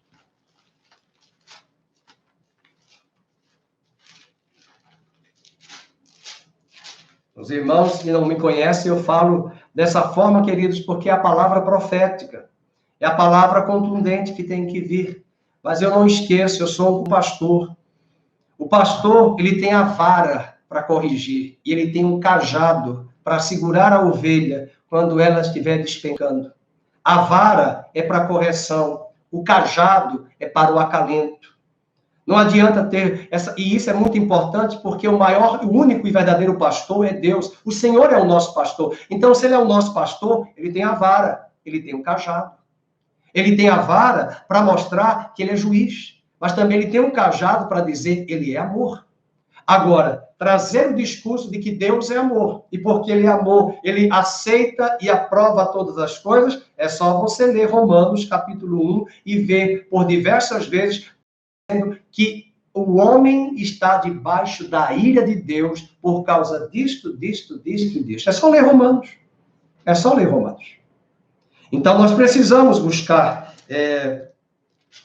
Os irmãos que não me conhecem, eu falo dessa forma, queridos, porque é a palavra profética. É a palavra contundente que tem que vir. Mas eu não esqueço, eu sou um pastor. O pastor, ele tem a vara para corrigir. E ele tem um cajado para segurar a ovelha quando ela estiver despencando. A vara é para correção. O cajado é para o acalento. Não adianta ter essa... E isso é muito importante, porque o maior, o único e verdadeiro pastor é Deus. O Senhor é o nosso pastor. Então, se ele é o nosso pastor, ele tem a vara, ele tem o cajado. Ele tem a vara para mostrar que ele é juiz. Mas também ele tem um cajado para dizer ele é amor. Agora, trazer o discurso de que Deus é amor, e porque ele é amor, ele aceita e aprova todas as coisas, é só você ler Romanos, capítulo 1, e ver por diversas vezes que o homem está debaixo da ira de Deus por causa disto. É só ler Romanos. É só ler Romanos. Então, nós precisamos buscar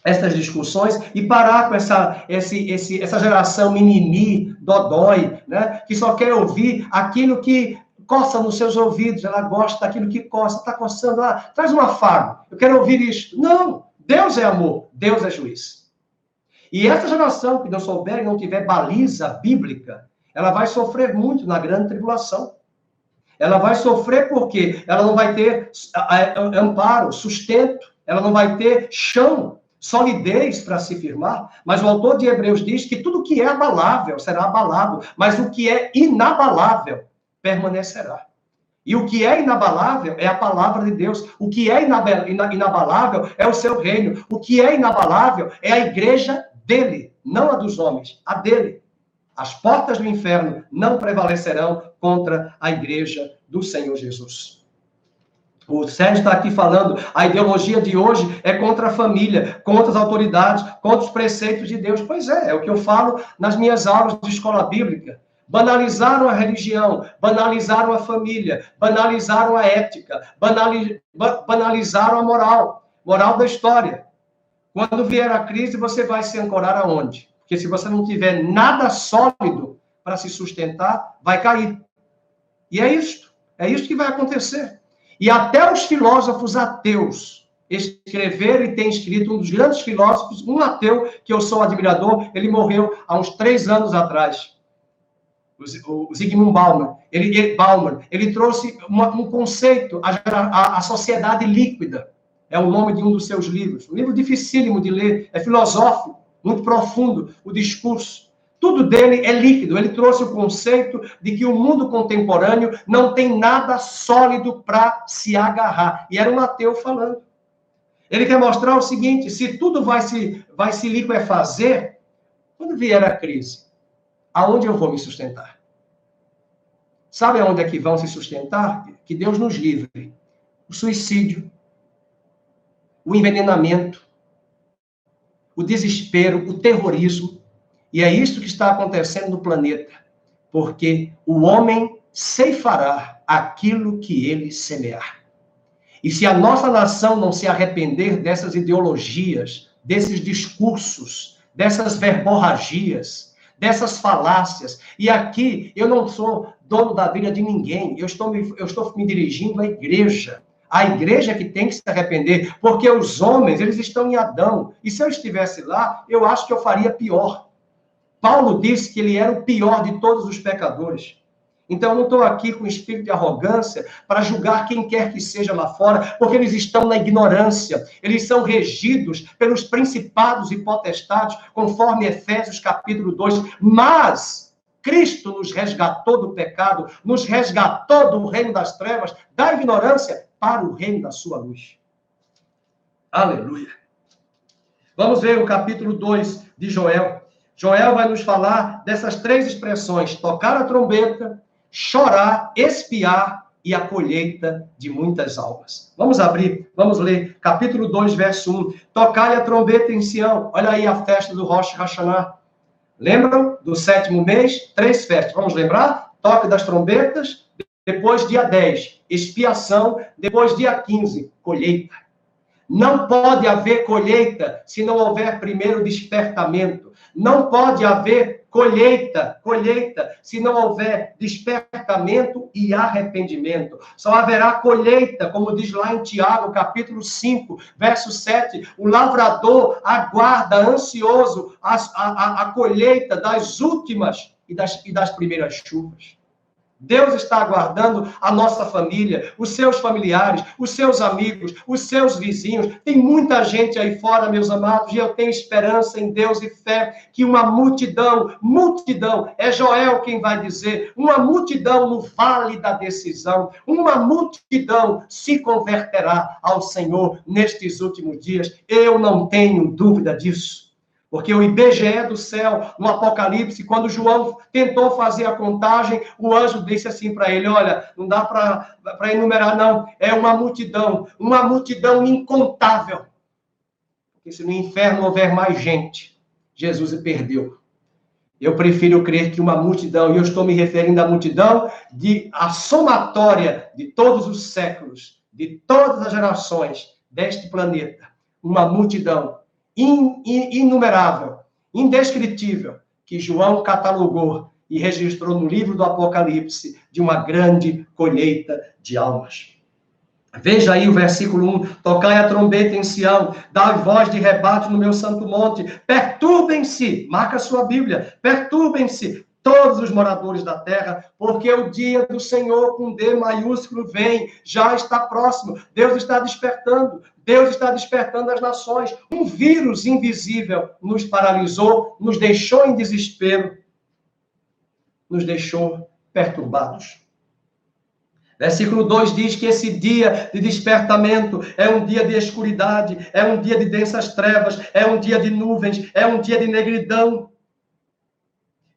essas discussões e parar com essa geração mimimi, dodói, né? Que só quer ouvir aquilo que coça nos seus ouvidos. Ela gosta daquilo que coça, está coçando. Traz um afago, eu quero ouvir isto. Não, Deus é amor, Deus é juiz. E essa geração que não souber e não tiver baliza bíblica, ela vai sofrer muito na grande tribulação. Ela vai sofrer porque ela não vai ter amparo, sustento, ela não vai ter chão, solidez para se firmar. Mas o autor de Hebreus diz que tudo que é abalável será abalado, mas o que é inabalável permanecerá. E o que é inabalável é a palavra de Deus. O que é inabalável é o seu reino. O que é inabalável é a igreja dele, não a dos homens, a dele. As portas do inferno não prevalecerão contra a igreja do Senhor Jesus. O Sérgio está aqui falando, a ideologia de hoje é contra a família, contra as autoridades, contra os preceitos de Deus. Pois é o que eu falo nas minhas aulas de escola bíblica. Banalizaram a religião, banalizaram a família, banalizaram a ética, banalizaram a moral da história. Quando vier a crise, você vai se ancorar aonde? Porque se você não tiver nada sólido para se sustentar, vai cair. E é isso que vai acontecer. E até os filósofos ateus escreveram, e tem escrito um dos grandes filósofos, um ateu, que eu sou admirador, ele morreu há uns 3 anos atrás. O Zygmunt Bauman. Ele trouxe um conceito, a sociedade líquida. É o nome de um dos seus livros. Um livro dificílimo de ler, é filosófico, muito profundo, o discurso. Tudo dele é líquido. Ele trouxe o conceito de que o mundo contemporâneo não tem nada sólido para se agarrar. E era um ateu falando. Ele quer mostrar o seguinte, se tudo vai se liquefazer, quando vier a crise, aonde eu vou me sustentar? Sabe aonde é que vão se sustentar? Que Deus nos livre. O suicídio, o envenenamento, o desespero, o terrorismo. E é isso que está acontecendo no planeta. Porque o homem ceifará aquilo que ele semear. E se a nossa nação não se arrepender dessas ideologias, desses discursos, dessas verborragias, dessas falácias, e aqui eu não sou dono da vida de ninguém, eu estou me dirigindo à igreja. A igreja que tem que se arrepender, porque os homens, eles estão em Adão. E se eu estivesse lá, eu acho que eu faria pior. Paulo disse que ele era o pior de todos os pecadores. Então, eu não estou aqui com espírito de arrogância para julgar quem quer que seja lá fora, porque eles estão na ignorância. Eles são regidos pelos principados e potestades, conforme Efésios capítulo 2. Mas Cristo nos resgatou do pecado, nos resgatou do reino das trevas, da ignorância, para o reino da sua luz. Aleluia. Vamos ver o capítulo 2 de Joel. Joel vai nos falar dessas 3 expressões: tocar a trombeta, chorar, espiar e a colheita de muitas almas. Vamos abrir, vamos ler capítulo 2, verso 1. Tocar a trombeta em Sião. Olha aí a festa do Rosh Hashanah. Lembram do 7º mês? 3 festas. Vamos lembrar? Toque das trombetas. Depois, dia 10, expiação. Depois, dia 15, colheita. Não pode haver colheita se não houver primeiro despertamento. Não pode haver colheita, se não houver despertamento e arrependimento. Só haverá colheita, como diz lá em Tiago, capítulo 5, verso 7. O lavrador aguarda ansioso a colheita das últimas e das primeiras chuvas. Deus está aguardando a nossa família, os seus familiares, os seus amigos, os seus vizinhos. Tem muita gente aí fora, meus amados, e eu tenho esperança em Deus e fé que uma multidão, é Joel quem vai dizer, uma multidão no vale da decisão, uma multidão se converterá ao Senhor nestes últimos dias. Eu não tenho dúvida disso. Porque o IBGE do céu, no Apocalipse, quando João tentou fazer a contagem, o anjo disse assim para ele, olha, não dá para enumerar, não. É uma multidão incontável. Porque se no inferno houver mais gente, Jesus perdeu. Eu prefiro crer que uma multidão, e eu estou me referindo à multidão a somatória de todos os séculos, de todas as gerações deste planeta, uma multidão inumerável, indescritível, que João catalogou e registrou no livro do Apocalipse de uma grande colheita de almas. Veja aí o versículo 1, tocai a trombeta em Sião, dai voz de rebate no meu santo monte, perturbem-se, marca a sua Bíblia, perturbem-se todos os moradores da terra, porque o dia do Senhor com D maiúsculo vem, já está próximo, Deus está despertando as nações. Um vírus invisível nos paralisou, nos deixou em desespero, nos deixou perturbados. Versículo 2 diz que esse dia de despertamento é um dia de escuridade, é um dia de densas trevas, é um dia de nuvens, é um dia de negridão.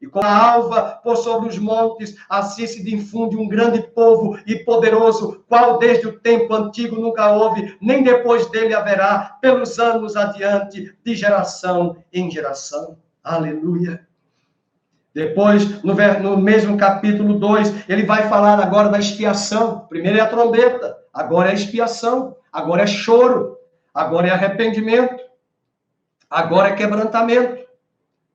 E com a alva por sobre os montes, assim se difunde um grande povo e poderoso, qual desde o tempo antigo nunca houve, nem depois dele haverá, pelos anos adiante, de geração em geração. Aleluia. Depois, no mesmo capítulo 2, ele vai falar agora da expiação. Primeiro é a trombeta, agora é a expiação, agora é choro, agora é arrependimento, agora é quebrantamento.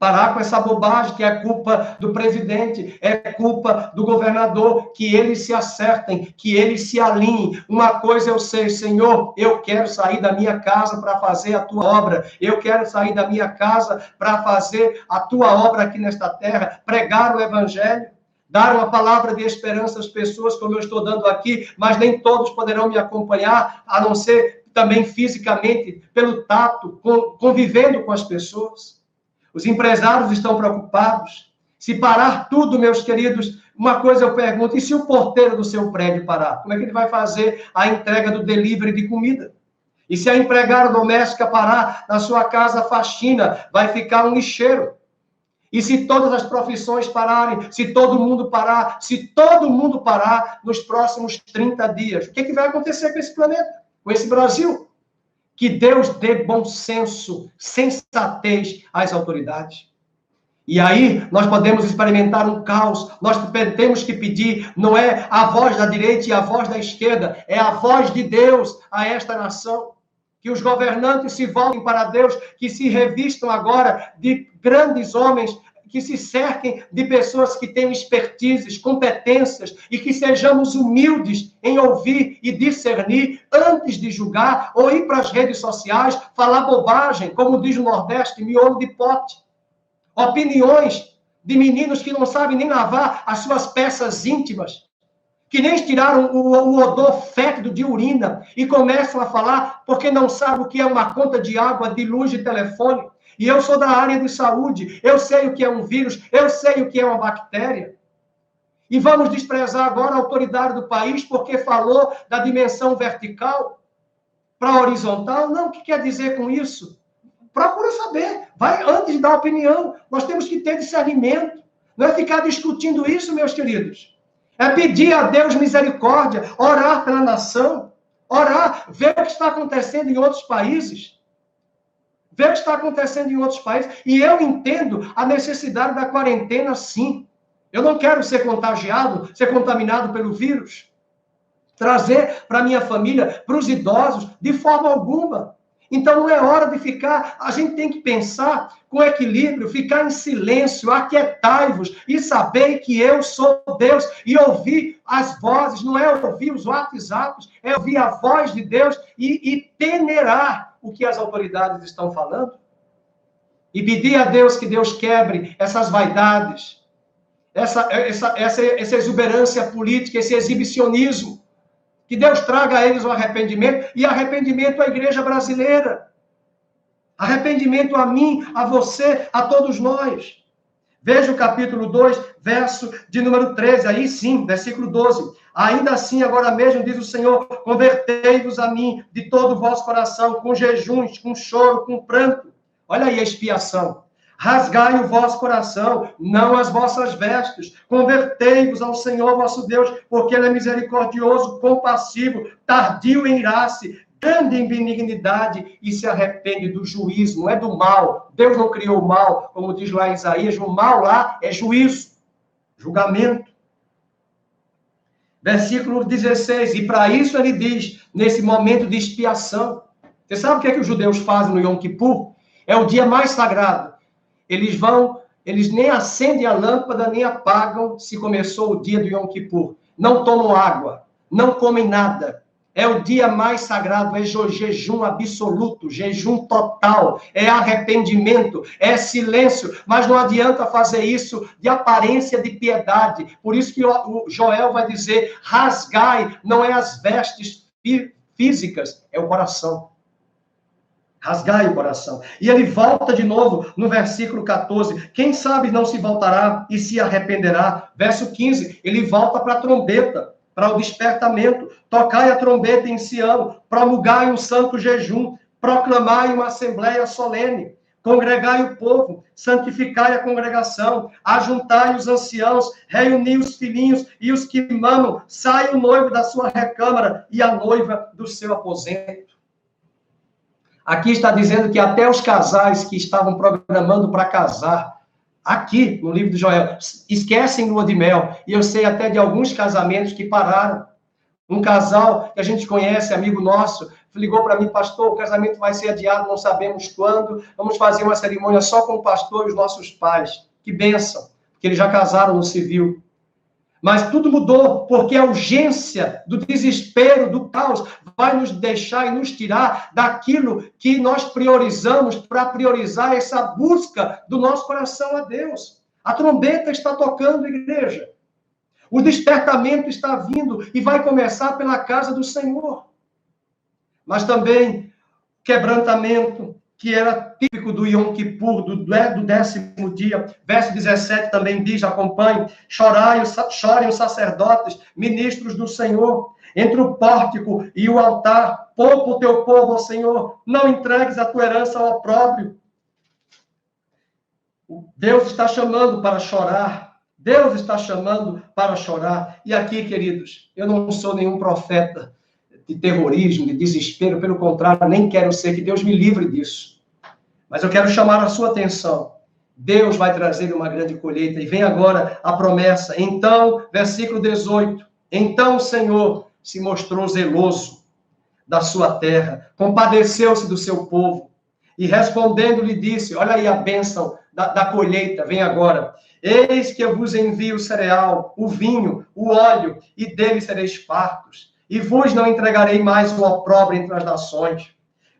Parar com essa bobagem que é culpa do presidente, é culpa do governador, que eles se acertem, que eles se alinhem. Uma coisa eu sei, Senhor, eu quero sair da minha casa para fazer a tua obra, eu quero sair da minha casa para fazer a tua obra aqui nesta terra, pregar o evangelho, dar uma palavra de esperança às pessoas, como eu estou dando aqui, mas nem todos poderão me acompanhar, a não ser também fisicamente, pelo tato, convivendo com as pessoas. Os empresários estão preocupados. Se parar tudo, meus queridos, uma coisa eu pergunto, e se o porteiro do seu prédio parar? Como é que ele vai fazer a entrega do delivery de comida? E se a empregada doméstica parar na sua casa, a faxina, vai ficar um lixeiro. E se todas as profissões pararem, se todo mundo parar nos próximos 30 dias, o que vai acontecer com esse planeta, com esse Brasil? Que Deus dê bom senso, sensatez às autoridades. E aí nós podemos experimentar um caos, nós temos que pedir, não é a voz da direita e a voz da esquerda, é a voz de Deus a esta nação. Que os governantes se voltem para Deus, que se revistam agora de grandes homens, que se cerquem de pessoas que tenham expertises, competências, e que sejamos humildes em ouvir e discernir antes de julgar ou ir para as redes sociais, falar bobagem, como diz o Nordeste, miolo de pote. Opiniões de meninos que não sabem nem lavar as suas peças íntimas, que nem tiraram o odor fétido de urina e começam a falar porque não sabem o que é uma conta de água, de luz, de telefone. E eu sou da área de saúde, eu sei o que é um vírus, eu sei o que é uma bactéria. E vamos desprezar agora a autoridade do país porque falou da dimensão vertical para a horizontal? Não, o que quer dizer com isso? Procura saber, vai antes de dar opinião. Nós temos que ter discernimento. Não é ficar discutindo isso, meus queridos. É pedir a Deus misericórdia, orar pela nação, orar, ver o que está acontecendo em outros países. Ver o que está acontecendo em outros países. E eu entendo a necessidade da quarentena, sim. Eu não quero ser contagiado, ser contaminado pelo vírus. trazer para a minha família, para os idosos, de forma alguma. Então, não é hora de ficar, a gente tem que pensar com equilíbrio, ficar em silêncio, aquietai-vos e saber que eu sou Deus e ouvir as vozes, não é ouvir os WhatsApps, é ouvir a voz de Deus e peneirar o que as autoridades estão falando e pedir a Deus que Deus quebre essas vaidades, essa exuberância política, esse exibicionismo. Que Deus traga a eles o arrependimento, e arrependimento à igreja brasileira. Arrependimento a mim, a você, a todos nós. Veja o capítulo 2, verso de número 13, aí sim, versículo 12. Ainda assim, agora mesmo, diz o Senhor, convertei-vos a mim de todo o vosso coração, com jejuns, com choro, com pranto. Olha aí a expiação. Rasgai o vosso coração, não as vossas vestes. Convertei-vos ao Senhor vosso Deus, porque Ele é misericordioso, compassivo, tardio em irar-se, grande em benignidade e se arrepende do juízo, não é do mal. Deus não criou o mal, como diz lá em Isaías, o mal lá é juízo, julgamento. Versículo 16, e para isso ele diz, nesse momento de expiação, você sabe o que é que os judeus fazem no Yom Kippur? É o dia mais sagrado. Eles nem acendem a lâmpada, nem apagam se começou o dia do Yom Kippur. Não tomam água, não comem nada. É o dia mais sagrado, é jejum absoluto, jejum total, é arrependimento, é silêncio, mas não adianta fazer isso de aparência de piedade. Por isso que o Joel vai dizer, rasgai, não é as vestes físicas, é o coração. Rasgai o coração. E ele volta de novo no versículo 14. Quem sabe não se voltará e se arrependerá. Verso 15, ele volta para a trombeta, para o despertamento. Tocai a trombeta em Sião, promulgai um santo jejum, proclamai uma assembleia solene. Congregai o povo, santificai a congregação, ajuntai os anciãos, reuni os filhinhos e os que mamam, sai o noivo da sua recâmara e a noiva do seu aposento. Aqui está dizendo que até os casais que estavam programando para casar, aqui no livro de Joel, esquecem lua de mel. E eu sei até de alguns casamentos que pararam. Um casal que a gente conhece, amigo nosso, ligou para mim, pastor, o casamento vai ser adiado, não sabemos quando, vamos fazer uma cerimônia só com o pastor e os nossos pais. Que bênção, porque eles já casaram no civil. Mas tudo mudou, porque a urgência do desespero, do caos, vai nos deixar e nos tirar daquilo que nós priorizamos para priorizar essa busca do nosso coração a Deus. A trombeta está tocando, igreja. O despertamento está vindo e vai começar pela casa do Senhor. Mas também quebrantamento, que era típico do Yom Kippur, do 10º dia. Verso 17 também diz, acompanhe, chorem os sacerdotes, ministros do Senhor, entre o pórtico e o altar, poupa o teu povo ao Senhor, não entregues a tua herança ao opróbrio. Deus está chamando para chorar, Deus está chamando para chorar. E aqui, queridos, eu não sou nenhum profeta de terrorismo, de desespero, pelo contrário, nem quero ser, que Deus me livre disso. Mas eu quero chamar a sua atenção. Deus vai trazer uma grande colheita, e vem agora a promessa. Então, versículo 18, então o Senhor se mostrou zeloso da sua terra, compadeceu-se do seu povo, e respondendo lhe disse, olha aí a bênção da colheita, vem agora, eis que eu vos envio o cereal, o vinho, o óleo, e dele sereis fartos. E vos não entregarei mais o opróbrio entre as nações.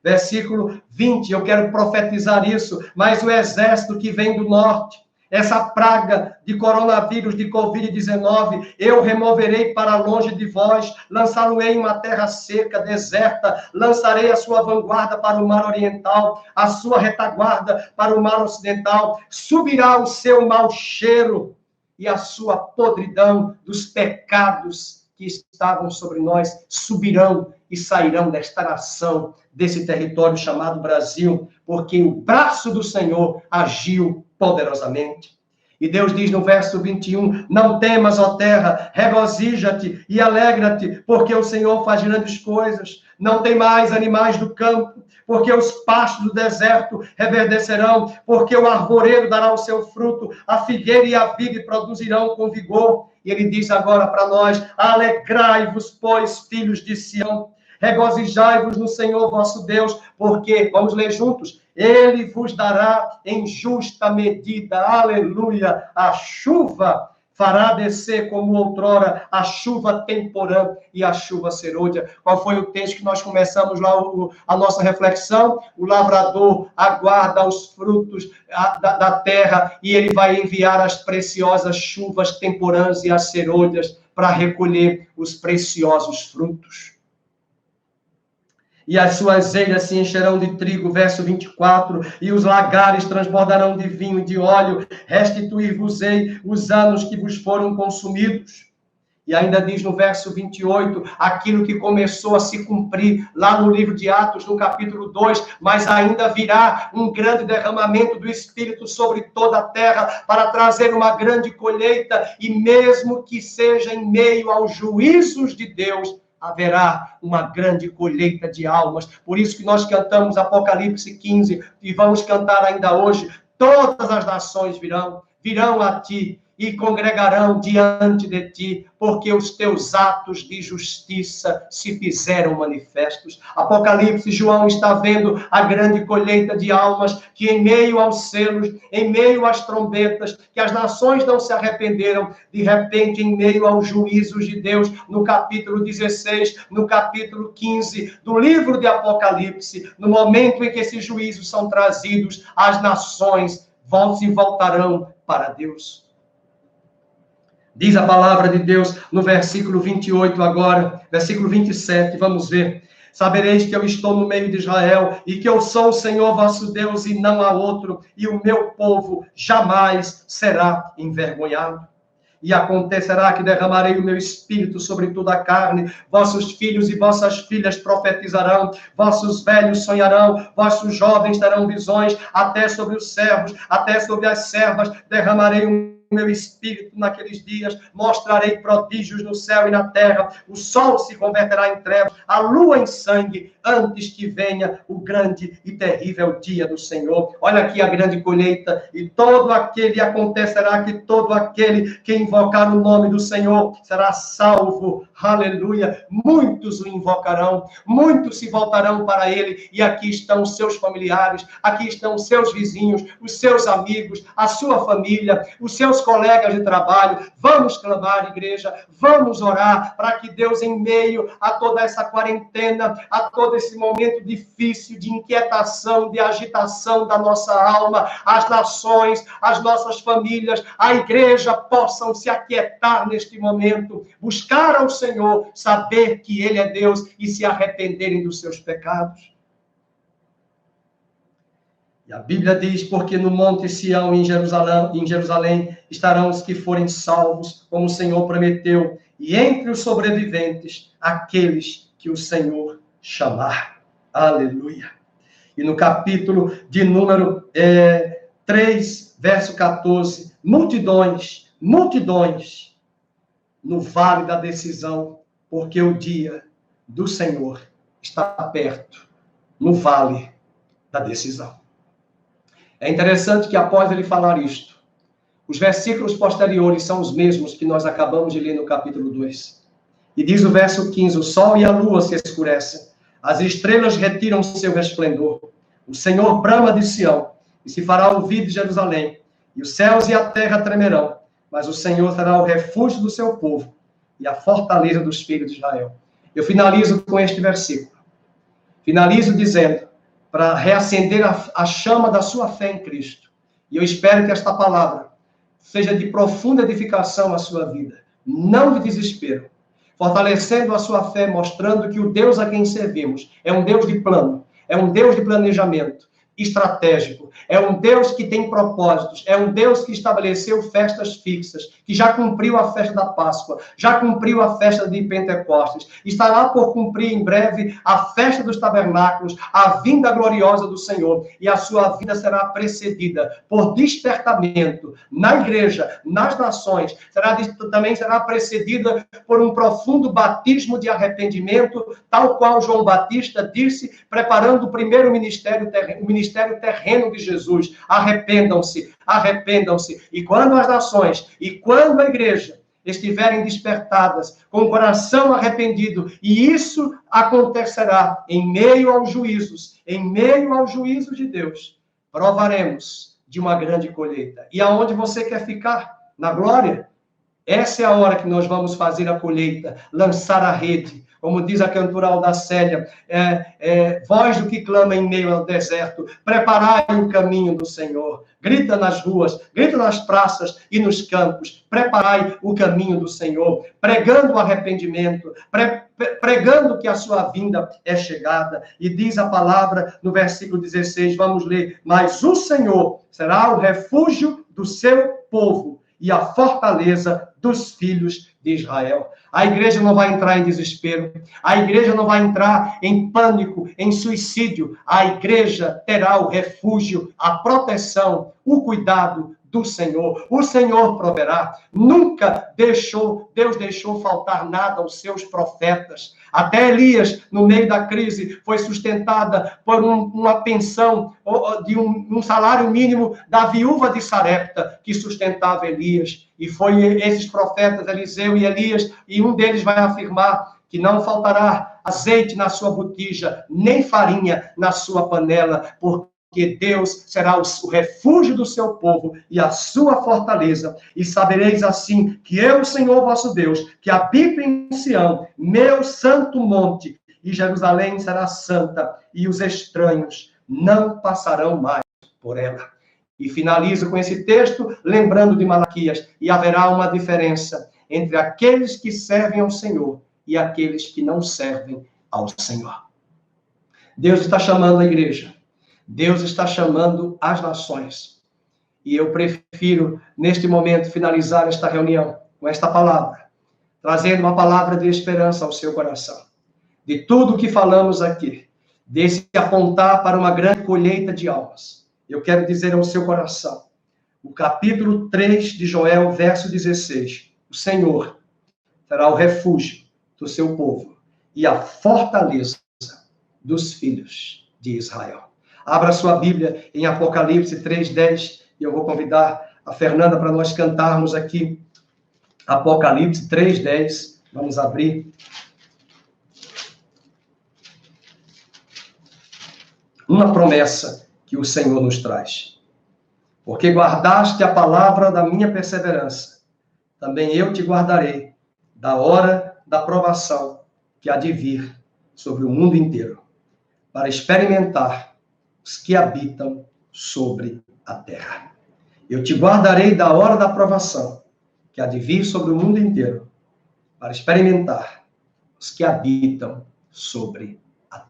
Versículo 20, eu quero profetizar isso, mas o exército que vem do norte, essa praga de coronavírus, de Covid-19, eu removerei para longe de vós, lançá-lo-ei em uma terra seca, deserta, lançarei a sua vanguarda para o mar oriental, a sua retaguarda para o mar ocidental, subirá o seu mau cheiro e a sua podridão dos pecados que estavam sobre nós subirão e sairão desta nação, desse território chamado Brasil, porque o braço do Senhor agiu poderosamente. E Deus diz no verso 21, não temas, ó terra, regozija-te e alegra-te, porque o Senhor faz grandes coisas. Não tem mais animais do campo, porque os pastos do deserto reverdecerão, porque o arvoredo dará o seu fruto, a figueira e a viga produzirão com vigor. E ele diz agora para nós, alegrai-vos, pois, filhos de Sião, regozijai-vos no Senhor vosso Deus, porque, vamos ler juntos, ele vos dará em justa medida, aleluia, a chuva fará descer como outrora a chuva temporã e a chuva serôdia. Qual foi o texto que nós começamos lá a nossa reflexão? O lavrador aguarda os frutos da terra e ele vai enviar as preciosas chuvas temporãs e as serôdias para recolher os preciosos frutos. E as suas eiras se encherão de trigo, verso 24, e os lagares transbordarão de vinho e de óleo, restituir-vos-ei os anos que vos foram consumidos. E ainda diz no verso 28, aquilo que começou a se cumprir lá no livro de Atos, no capítulo 2, mas ainda virá um grande derramamento do Espírito sobre toda a terra para trazer uma grande colheita, e mesmo que seja em meio aos juízos de Deus, haverá uma grande colheita de almas. Por isso que nós cantamos Apocalipse 15 e vamos cantar ainda hoje. Todas as nações virão a ti e congregarão diante de ti, porque os teus atos de justiça se fizeram manifestos. Apocalipse, João está vendo a grande colheita de almas, que em meio aos selos, em meio às trombetas, que as nações não se arrependeram, de repente, em meio aos juízos de Deus, no capítulo 16, no capítulo 15 do livro de Apocalipse, no momento em que esses juízos são trazidos, as nações se voltarão para Deus. Diz a palavra de Deus no versículo 28 agora, versículo 27, vamos ver. Sabereis que eu estou no meio de Israel e que eu sou o Senhor vosso Deus e não há outro, e o meu povo jamais será envergonhado. E acontecerá que derramarei o meu espírito sobre toda a carne, vossos filhos e vossas filhas profetizarão, vossos velhos sonharão, vossos jovens terão visões, até sobre os servos, até sobre as servas derramarei o meu espírito naqueles dias, mostrarei prodígios no céu e na terra, o sol se converterá em trevas, a lua em sangue, antes que venha o grande e terrível dia do Senhor. Olha aqui a grande colheita, e acontecerá que todo aquele que invocar o nome do Senhor será salvo, aleluia. Muitos o invocarão, muitos se voltarão para ele, e aqui estão os seus familiares, aqui estão os seus vizinhos, os seus amigos, a sua família, os seus colegas de trabalho. Vamos clamar, igreja, vamos orar para que Deus, em meio a toda essa quarentena, a todo esse momento difícil de inquietação, de agitação da nossa alma, as nações, as nossas famílias, a igreja possam se aquietar neste momento, buscar ao Senhor, saber que Ele é Deus e se arrependerem dos seus pecados. E a Bíblia diz, porque no Monte Sião, em Jerusalém, estarão os que forem salvos, como o Senhor prometeu, e entre os sobreviventes, aqueles que o Senhor chamar. Aleluia. E no capítulo de número 3, verso 14, multidões no vale da decisão, porque o dia do Senhor está perto, no vale da decisão. É interessante que após ele falar isto, os versículos posteriores são os mesmos que nós acabamos de ler no capítulo 2. E diz o verso 15, o sol e a lua se escurecem, as estrelas retiram seu resplendor, o Senhor brama de Sião, e se fará ouvir de Jerusalém, e os céus e a terra tremerão, mas o Senhor será o refúgio do seu povo, e a fortaleza dos filhos de Israel. Eu finalizo com este versículo. Finalizo dizendo, para reacender a chama da sua fé em Cristo. E eu espero que esta palavra seja de profunda edificação à sua vida, não de desespero, fortalecendo a sua fé, mostrando que o Deus a quem servimos é um Deus de plano, é um Deus de planejamento, estratégico, é um Deus que tem propósitos, é um Deus que estabeleceu festas fixas, que já cumpriu a festa da Páscoa, já cumpriu a festa de Pentecostes, estará por cumprir em breve a festa dos tabernáculos, a vinda gloriosa do Senhor, e a sua vida será precedida por despertamento na igreja, nas nações, também será precedida por um profundo batismo de arrependimento, tal qual João Batista disse, preparando o primeiro ministério, o ministério terreno de Jesus. Arrependam-se, arrependam-se. E quando as nações, e quando a igreja estiverem despertadas, com o coração arrependido, e isso acontecerá em meio aos juízos de Deus, provaremos de uma grande colheita. E aonde você quer ficar? Na glória? Essa é a hora que nós vamos fazer a colheita, lançar a rede. Como diz a cantora Audacélia, voz do que clama em meio ao deserto, preparai o caminho do Senhor. Grita nas ruas, grita nas praças e nos campos, preparai o caminho do Senhor, pregando o arrependimento, pregando que a sua vinda é chegada. E diz a palavra no versículo 16, vamos ler, mas o Senhor será o refúgio do seu povo e a fortaleza dos filhos de Israel. A igreja não vai entrar em desespero, a igreja não vai entrar em pânico, em suicídio. A igreja terá o refúgio, a proteção, o cuidado do Senhor. O Senhor proverá. Nunca Deus deixou faltar nada aos seus profetas. Até Elias, no meio da crise, foi sustentada por uma pensão de um salário mínimo da viúva de Sarepta, que sustentava Elias. E foi esses profetas, Eliseu e Elias, e um deles vai afirmar que não faltará azeite na sua botija, nem farinha na sua panela, porque Deus será o refúgio do seu povo e a sua fortaleza. E sabereis assim que eu, Senhor vosso Deus, que habito em Sião, meu santo monte, e Jerusalém será santa, e os estranhos não passarão mais por ela. E finalizo com esse texto, lembrando de Malaquias, e haverá uma diferença entre aqueles que servem ao Senhor e aqueles que não servem ao Senhor. Deus está chamando a igreja. Deus está chamando as nações. E eu prefiro, neste momento, finalizar esta reunião com esta palavra, trazendo uma palavra de esperança ao seu coração. De tudo o que falamos aqui, desse apontar para uma grande colheita de almas, eu quero dizer ao seu coração, o capítulo 3 de Joel, verso 16, o Senhor será o refúgio do seu povo e a fortaleza dos filhos de Israel. Abra sua Bíblia em Apocalipse 3:10 e eu vou convidar a Fernanda para nós cantarmos aqui Apocalipse 3:10. Vamos abrir. Uma promessa que o Senhor nos traz. Porque guardaste a palavra da minha perseverança, também eu te guardarei da hora da provação que há de vir sobre o mundo inteiro, para experimentar os que habitam sobre a terra. Eu te guardarei da hora da provação que há de vir sobre o mundo inteiro, para experimentar os que habitam sobre a terra.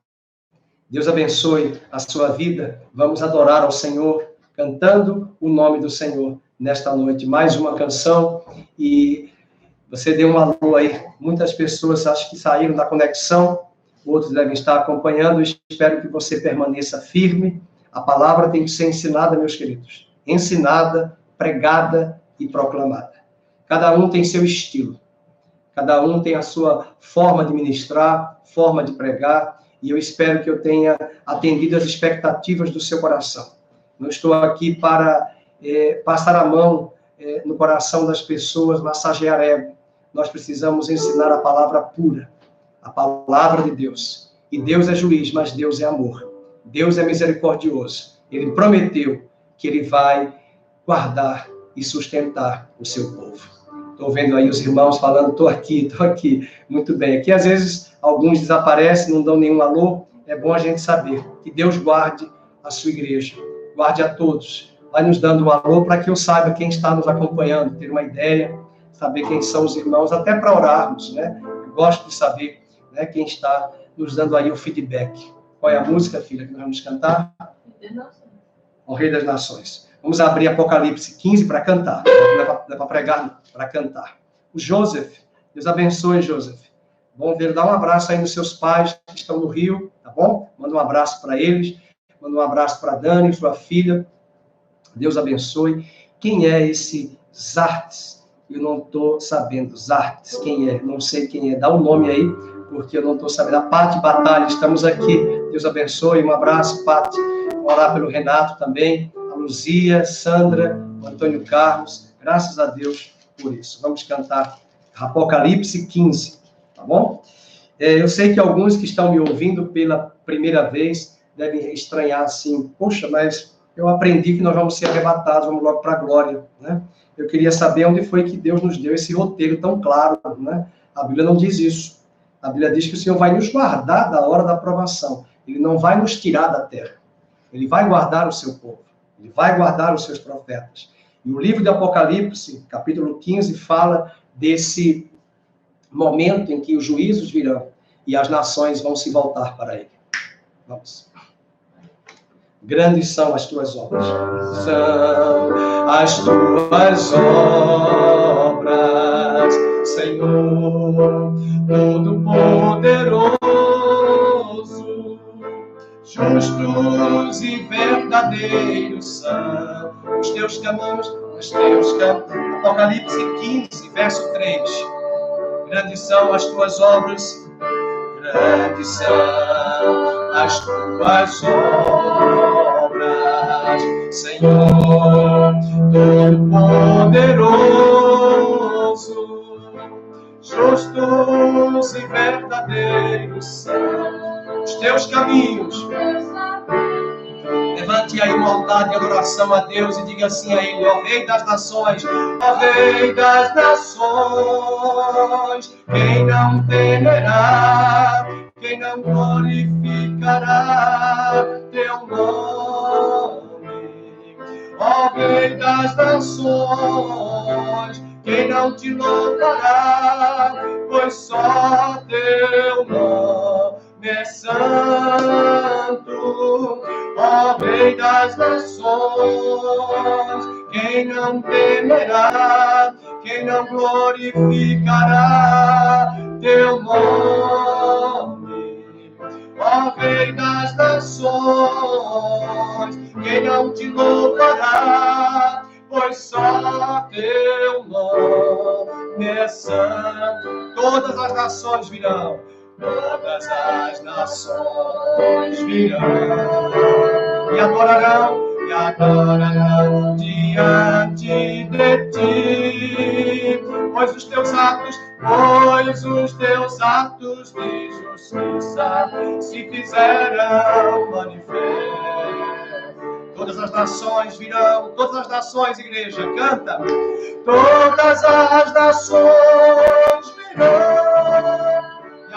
Deus abençoe a sua vida. Vamos adorar ao Senhor, cantando o nome do Senhor nesta noite. Mais uma canção e você deu um alô aí. Muitas pessoas acho que saíram da conexão, outros devem estar acompanhando. Espero que você permaneça firme. A palavra tem que ser ensinada, meus queridos. Ensinada, pregada e proclamada. Cada um tem seu estilo. Cada um tem a sua forma de ministrar, forma de pregar. E eu espero que eu tenha atendido as expectativas do seu coração. Não estou aqui para passar a mão no coração das pessoas, massagear ego. Nós precisamos ensinar a palavra pura, a palavra de Deus. E Deus é juiz, mas Deus é amor. Deus é misericordioso. Ele prometeu que ele vai guardar e sustentar o seu povo. Estou vendo aí os irmãos falando, estou aqui. Muito bem. Aqui, às vezes, alguns desaparecem, não dão nenhum alô. É bom a gente saber que Deus guarde a sua igreja. Guarde a todos. Vai nos dando um alô para que eu saiba quem está nos acompanhando, ter uma ideia, saber quem são os irmãos, até para orarmos, né? Eu gosto de saber, né, quem está nos dando aí o feedback. Qual é a música, filha, que nós vamos cantar? O Rei das Nações. Vamos abrir Apocalipse 15 para cantar. Não é para pregar, para cantar. O Joseph, Deus abençoe, Joseph. Bom ver, dá um abraço aí nos seus pais que estão no Rio, tá bom? Manda um abraço para eles. Manda um abraço para Dani, sua filha. Deus abençoe. Quem é esse Zartes? Eu não estou sabendo. Zartes, quem é? Não sei quem é. Dá um nome aí, porque eu não estou sabendo. A Pati Batalha, estamos aqui. Deus abençoe. Um abraço, Pati. Orar pelo Renato também. A Luzia, Sandra, o Antônio Carlos. Graças a Deus por isso. Vamos cantar Apocalipse 15, tá bom? Eu sei que alguns que estão me ouvindo pela primeira vez devem estranhar assim, poxa, mas eu aprendi que nós vamos ser arrebatados, vamos logo para a glória, né? Eu queria saber onde foi que Deus nos deu esse roteiro tão claro, né? A Bíblia não diz isso. A Bíblia diz que o Senhor vai nos guardar da hora da provação. Ele não vai nos tirar da terra. Ele vai guardar o seu povo. Ele vai guardar os seus profetas. E o livro de Apocalipse, capítulo 15, fala desse momento em que os juízos virão e as nações vão se voltar para ele. Vamos. Grandes são as tuas obras. São as tuas obras, Senhor, Todo-Poderoso. Justos e verdadeiros são os teus caminhos, os teus caminhos. Apocalipse 15, verso 3. Grandes são as tuas obras, grandes são as tuas obras, Senhor Todo-Poderoso. Justos e verdadeiros são os teus caminhos. Levante aí uma altar de adoração a Deus e diga assim a Ele: ó Rei das Nações, ó Rei das Nações, quem não temerá, quem não glorificará teu nome? Ó Rei das Nações, quem não te louvará, pois só teu nome é santo. Ó Rei das Nações, quem não temerá, quem não glorificará teu nome? Ó Rei das Nações, quem não te louvará, pois só teu nome é santo. Todas as nações virão, todas as nações virão e adorarão diante de ti, pois os teus atos de justiça se fizeram manifestos. Todas as nações virão, todas as nações, igreja, canta. Todas as nações virão e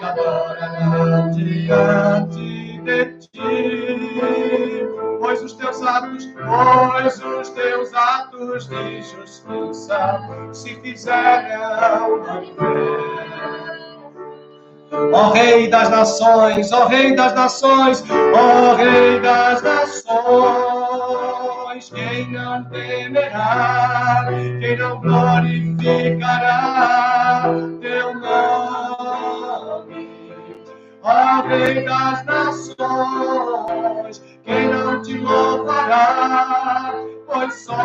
adorarão diante de ti, pois os teus atos de justiça se fizeram manifestos. Ó Rei das Nações, ó Rei das Nações, ó Rei das Nações, quem não temerá, quem não glorificará teu nome? Ó Rei das Nações, quem não te louvará, pois só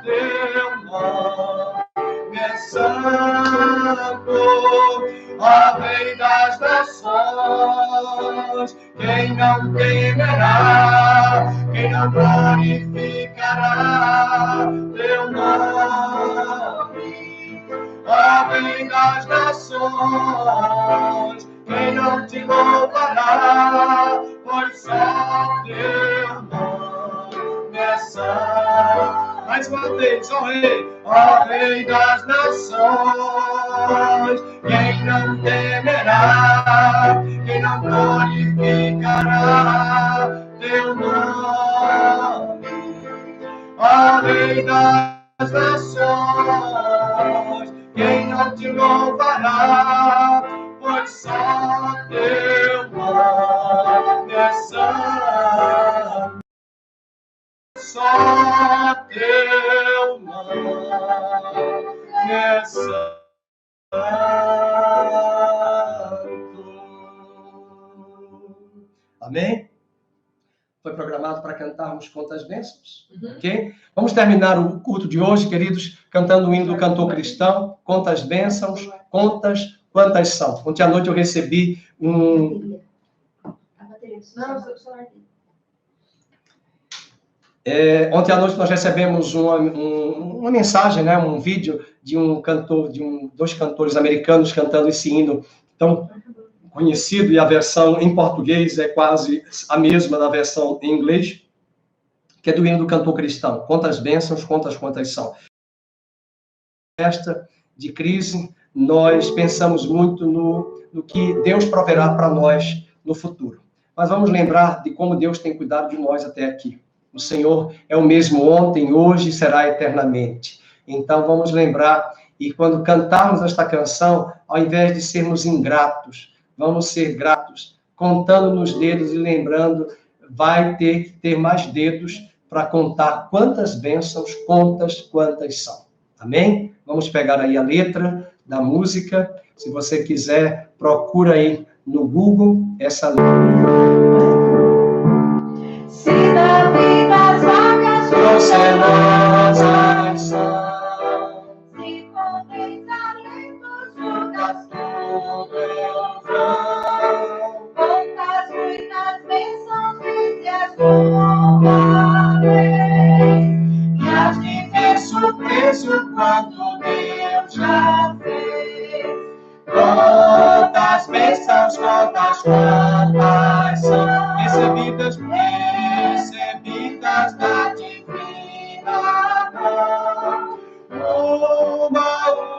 teu nome é santo. Ó Rei das Nações, quem não temerá, quem não glorificará teu nome? Ó Rei das Nações, quem não te louvará, pois só teu nome é santo. Mais uma vez, ó Rei das Nações, quem não temerá, quem não glorificará teu nome? Ó Rei das Nações, quem não te louvará, pois só teu nome é santo. Amém? Foi programado para cantarmos quantas bênçãos, ok? Vamos terminar o culto de hoje, queridos, cantando o hino do cantor cristão, quantas bênçãos, quantas são. Ontem à noite eu recebi ontem à noite nós recebemos uma mensagem, né, um vídeo de um cantor, dois cantores americanos cantando esse hino tão conhecido, e a versão em português é quase a mesma da versão em inglês, que é do hino do cantor cristão. Quantas bênçãos, quantas são. Esta de crise, nós pensamos muito no que Deus proverá para nós no futuro. Mas vamos lembrar de como Deus tem cuidado de nós até aqui. O Senhor é o mesmo ontem, hoje e será eternamente. Então vamos lembrar, e quando cantarmos esta canção, ao invés de sermos ingratos, vamos ser gratos, contando nos dedos e lembrando, vai ter que ter mais dedos para contar quantas bênçãos, quantas são. Amém? Vamos pegar aí a letra da música. Se você quiser, procura aí no Google essa letra. Se da vida as vagas procelosas são, se podeis talentos juntas tudo vão, quantas muitas bênçãos vizias uma vez, e as de ver surpreso quando Deus já fez. Quantas bênçãos, quantas são recebidas da divina mão.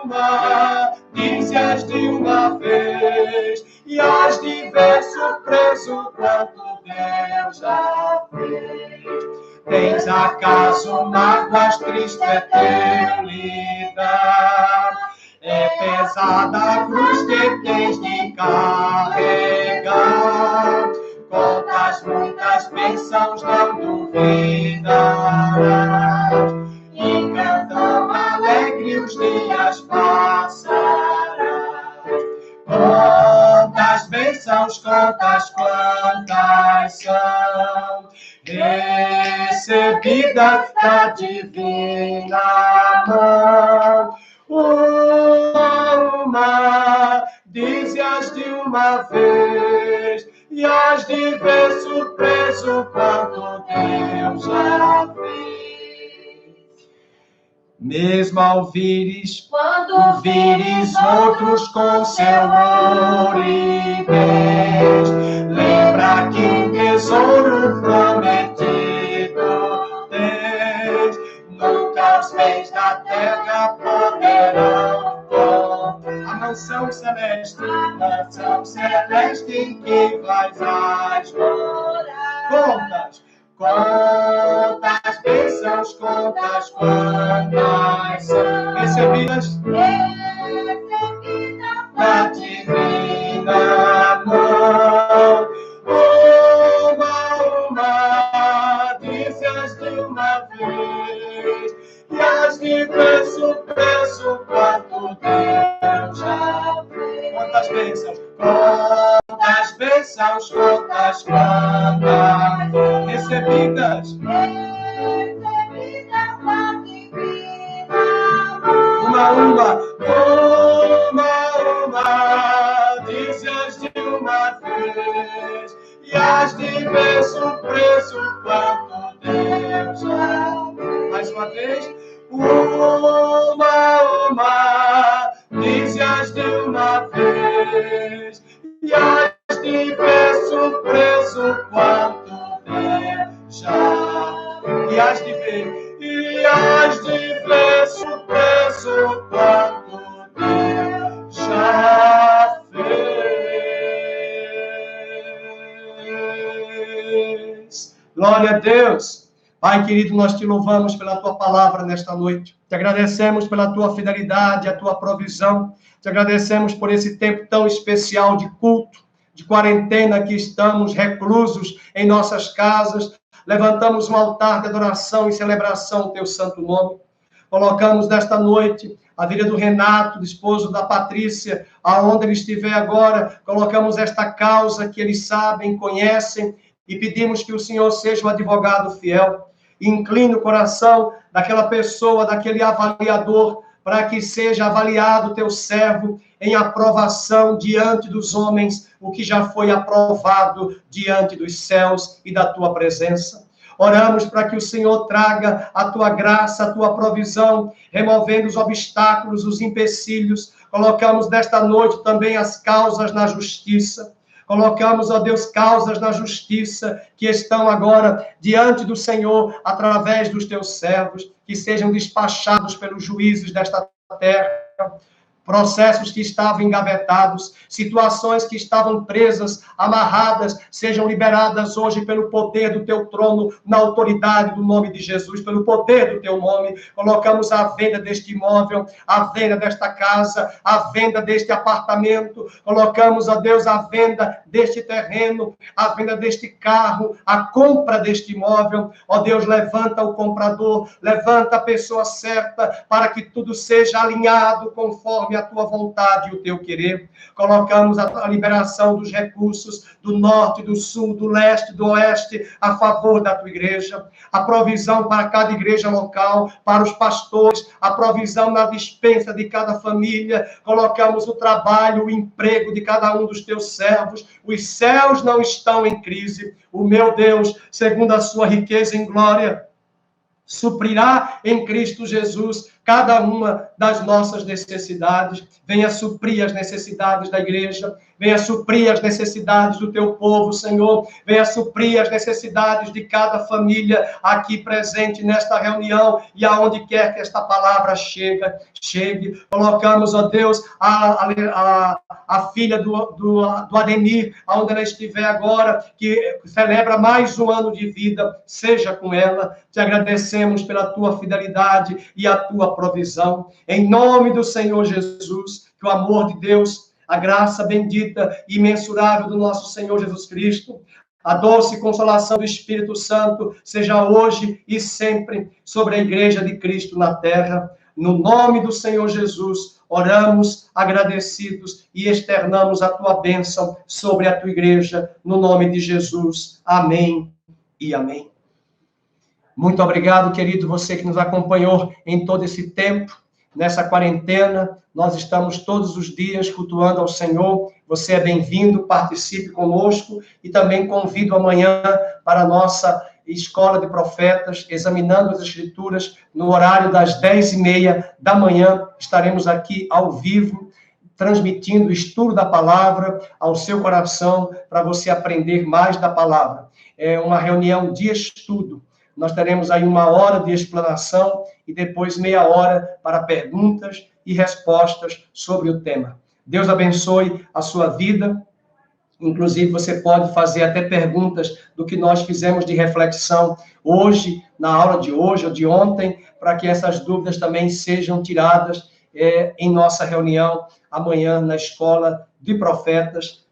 Uma, dize-as de uma vez, e as de ver surpreso quanto Deus já fez. Tens acaso mágoas, triste é teu lidar, é pesada a cruz que tens de carregar. Quantas muitas bênçãos não duvidarás, e cantando alegre os dias passarás. Quantas bênçãos, quantas são recebidas da divina mão. Uma, dize-as de uma vez, e as de ver surpreso quanto Deus já fez. Mesmo ao vires, quando vires outros com seu ouro-e-bens, lembra que um tesouro prometido tens. Nunca os bens da terra poderão comprar a mansão celeste em que vais morar. Quantas bênçãos, quantas são recebidas da divina mão. Uma, dize-as de uma vez, e as de ver surpreso quanto Deus já fez. Quantas bênçãos, quantas recebidas da divina mão. Uma, dize-as de uma vez, e as de ver surpreso quanto Deus já fez. Mais uma vez, uma, dize-as de uma vez, e as de ver surpreso quanto Deus já fez. E as de ver surpreso quanto Deus já fez. Glória a Deus. Pai querido, nós te louvamos pela tua palavra nesta noite. Te agradecemos pela tua fidelidade, a tua provisão. Te agradecemos por esse tempo tão especial de culto, de quarentena que estamos reclusos em nossas casas. Levantamos um altar de adoração e celebração ao teu santo nome. Colocamos nesta noite a vida do Renato, do esposo da Patrícia, aonde ele estiver agora. Colocamos esta causa que eles sabem, conhecem, e pedimos que o Senhor seja um advogado fiel. Incline o coração daquela pessoa, daquele avaliador, para que seja avaliado teu servo em aprovação diante dos homens, o que já foi aprovado diante dos céus e da tua presença. Oramos para que o Senhor traga a tua graça, a tua provisão, removendo os obstáculos, os empecilhos. Colocamos nesta noite também as causas na justiça. Colocamos, ó Deus, causas na justiça que estão agora diante do Senhor, através dos teus servos, que sejam despachados pelos juízes desta terra. Processos que estavam engavetados, situações que estavam presas, amarradas, sejam liberadas hoje pelo poder do teu trono, na autoridade do nome de Jesus, pelo poder do teu nome. Colocamos a venda deste imóvel, a venda desta casa, a venda deste apartamento. Colocamos, ó Deus, a venda deste terreno, a venda deste carro, a compra deste imóvel. Ó Deus, levanta o comprador, levanta a pessoa certa, para que tudo seja alinhado conforme a tua vontade e o teu querer. Colocamos a liberação dos recursos do norte, do sul, do leste, do oeste, a favor da tua igreja. A provisão para cada igreja local, para os pastores, a provisão na dispensa de cada família. Colocamos o trabalho, o emprego de cada um dos teus servos. Os céus não estão em crise. O meu Deus, segundo a sua riqueza em glória, suprirá em Cristo Jesus cada uma das nossas necessidades. Venha suprir as necessidades da igreja, venha suprir as necessidades do teu povo, Senhor, venha suprir as necessidades de cada família aqui presente nesta reunião e aonde quer que esta palavra chegue. Colocamos, ó Deus, a filha do Ademir, aonde ela estiver agora, que celebra mais um ano de vida, seja com ela. Te agradecemos pela tua fidelidade e a tua provisão. Em nome do Senhor Jesus, que o amor de Deus, a graça bendita e imensurável do nosso Senhor Jesus Cristo, a doce consolação do Espírito Santo, seja hoje e sempre sobre a Igreja de Cristo na terra. No nome do Senhor Jesus, oramos agradecidos e externamos a tua bênção sobre a tua igreja, no nome de Jesus. Amém e amém. Muito obrigado, querido, você que nos acompanhou em todo esse tempo, nessa quarentena. Nós estamos todos os dias cultuando ao Senhor. Você é bem-vindo, participe conosco e também convido amanhã para a nossa Escola de Profetas, examinando as Escrituras, no horário das 10h30 da manhã. Estaremos aqui ao vivo, transmitindo o estudo da palavra ao seu coração, para você aprender mais da palavra. É uma reunião de estudo. Nós teremos aí 1 hora de explanação e depois meia hora para perguntas e respostas sobre o tema. Deus abençoe a sua vida. Inclusive, você pode fazer até perguntas do que nós fizemos de reflexão hoje, na aula de hoje ou de ontem, para que essas dúvidas também sejam tiradas em nossa reunião amanhã na Escola de Profetas,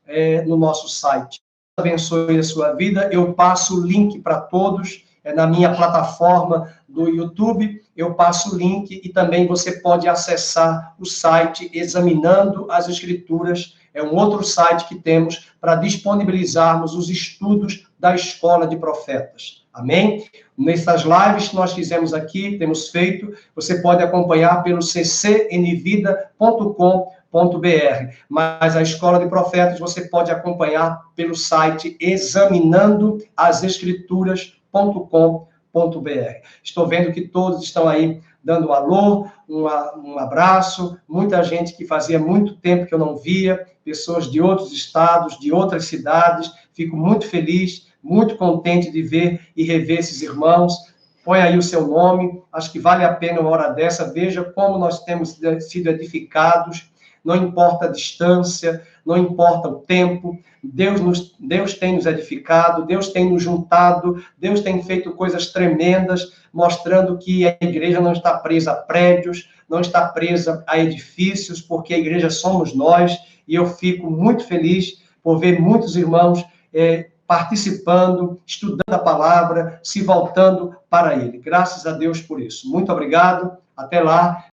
no nosso site. Deus abençoe a sua vida. Eu passo o link para todos. Na minha plataforma do YouTube, eu passo o link e também você pode acessar o site Examinando as Escrituras. É um outro site que temos para disponibilizarmos os estudos da Escola de Profetas. Amém? Nessas lives que nós fizemos aqui, temos feito, você pode acompanhar pelo ccnvida.com.br, mas a Escola de Profetas você pode acompanhar pelo site examinandoasescrituras.com.br. Estou vendo que todos estão aí dando alô, um abraço, muita gente que fazia muito tempo que eu não via, pessoas de outros estados, de outras cidades. Fico muito feliz, muito contente de ver e rever esses irmãos. Põe aí o seu nome, acho que vale a pena uma hora dessa. Veja como nós temos sido edificados, não importa a distância, não importa o tempo, Deus tem nos edificado, Deus tem nos juntado, Deus tem feito coisas tremendas, mostrando que a igreja não está presa a prédios, não está presa a edifícios, porque a igreja somos nós, e eu fico muito feliz por ver muitos irmãos participando, estudando a palavra, se voltando para Ele. Graças a Deus por isso. Muito obrigado. Até lá.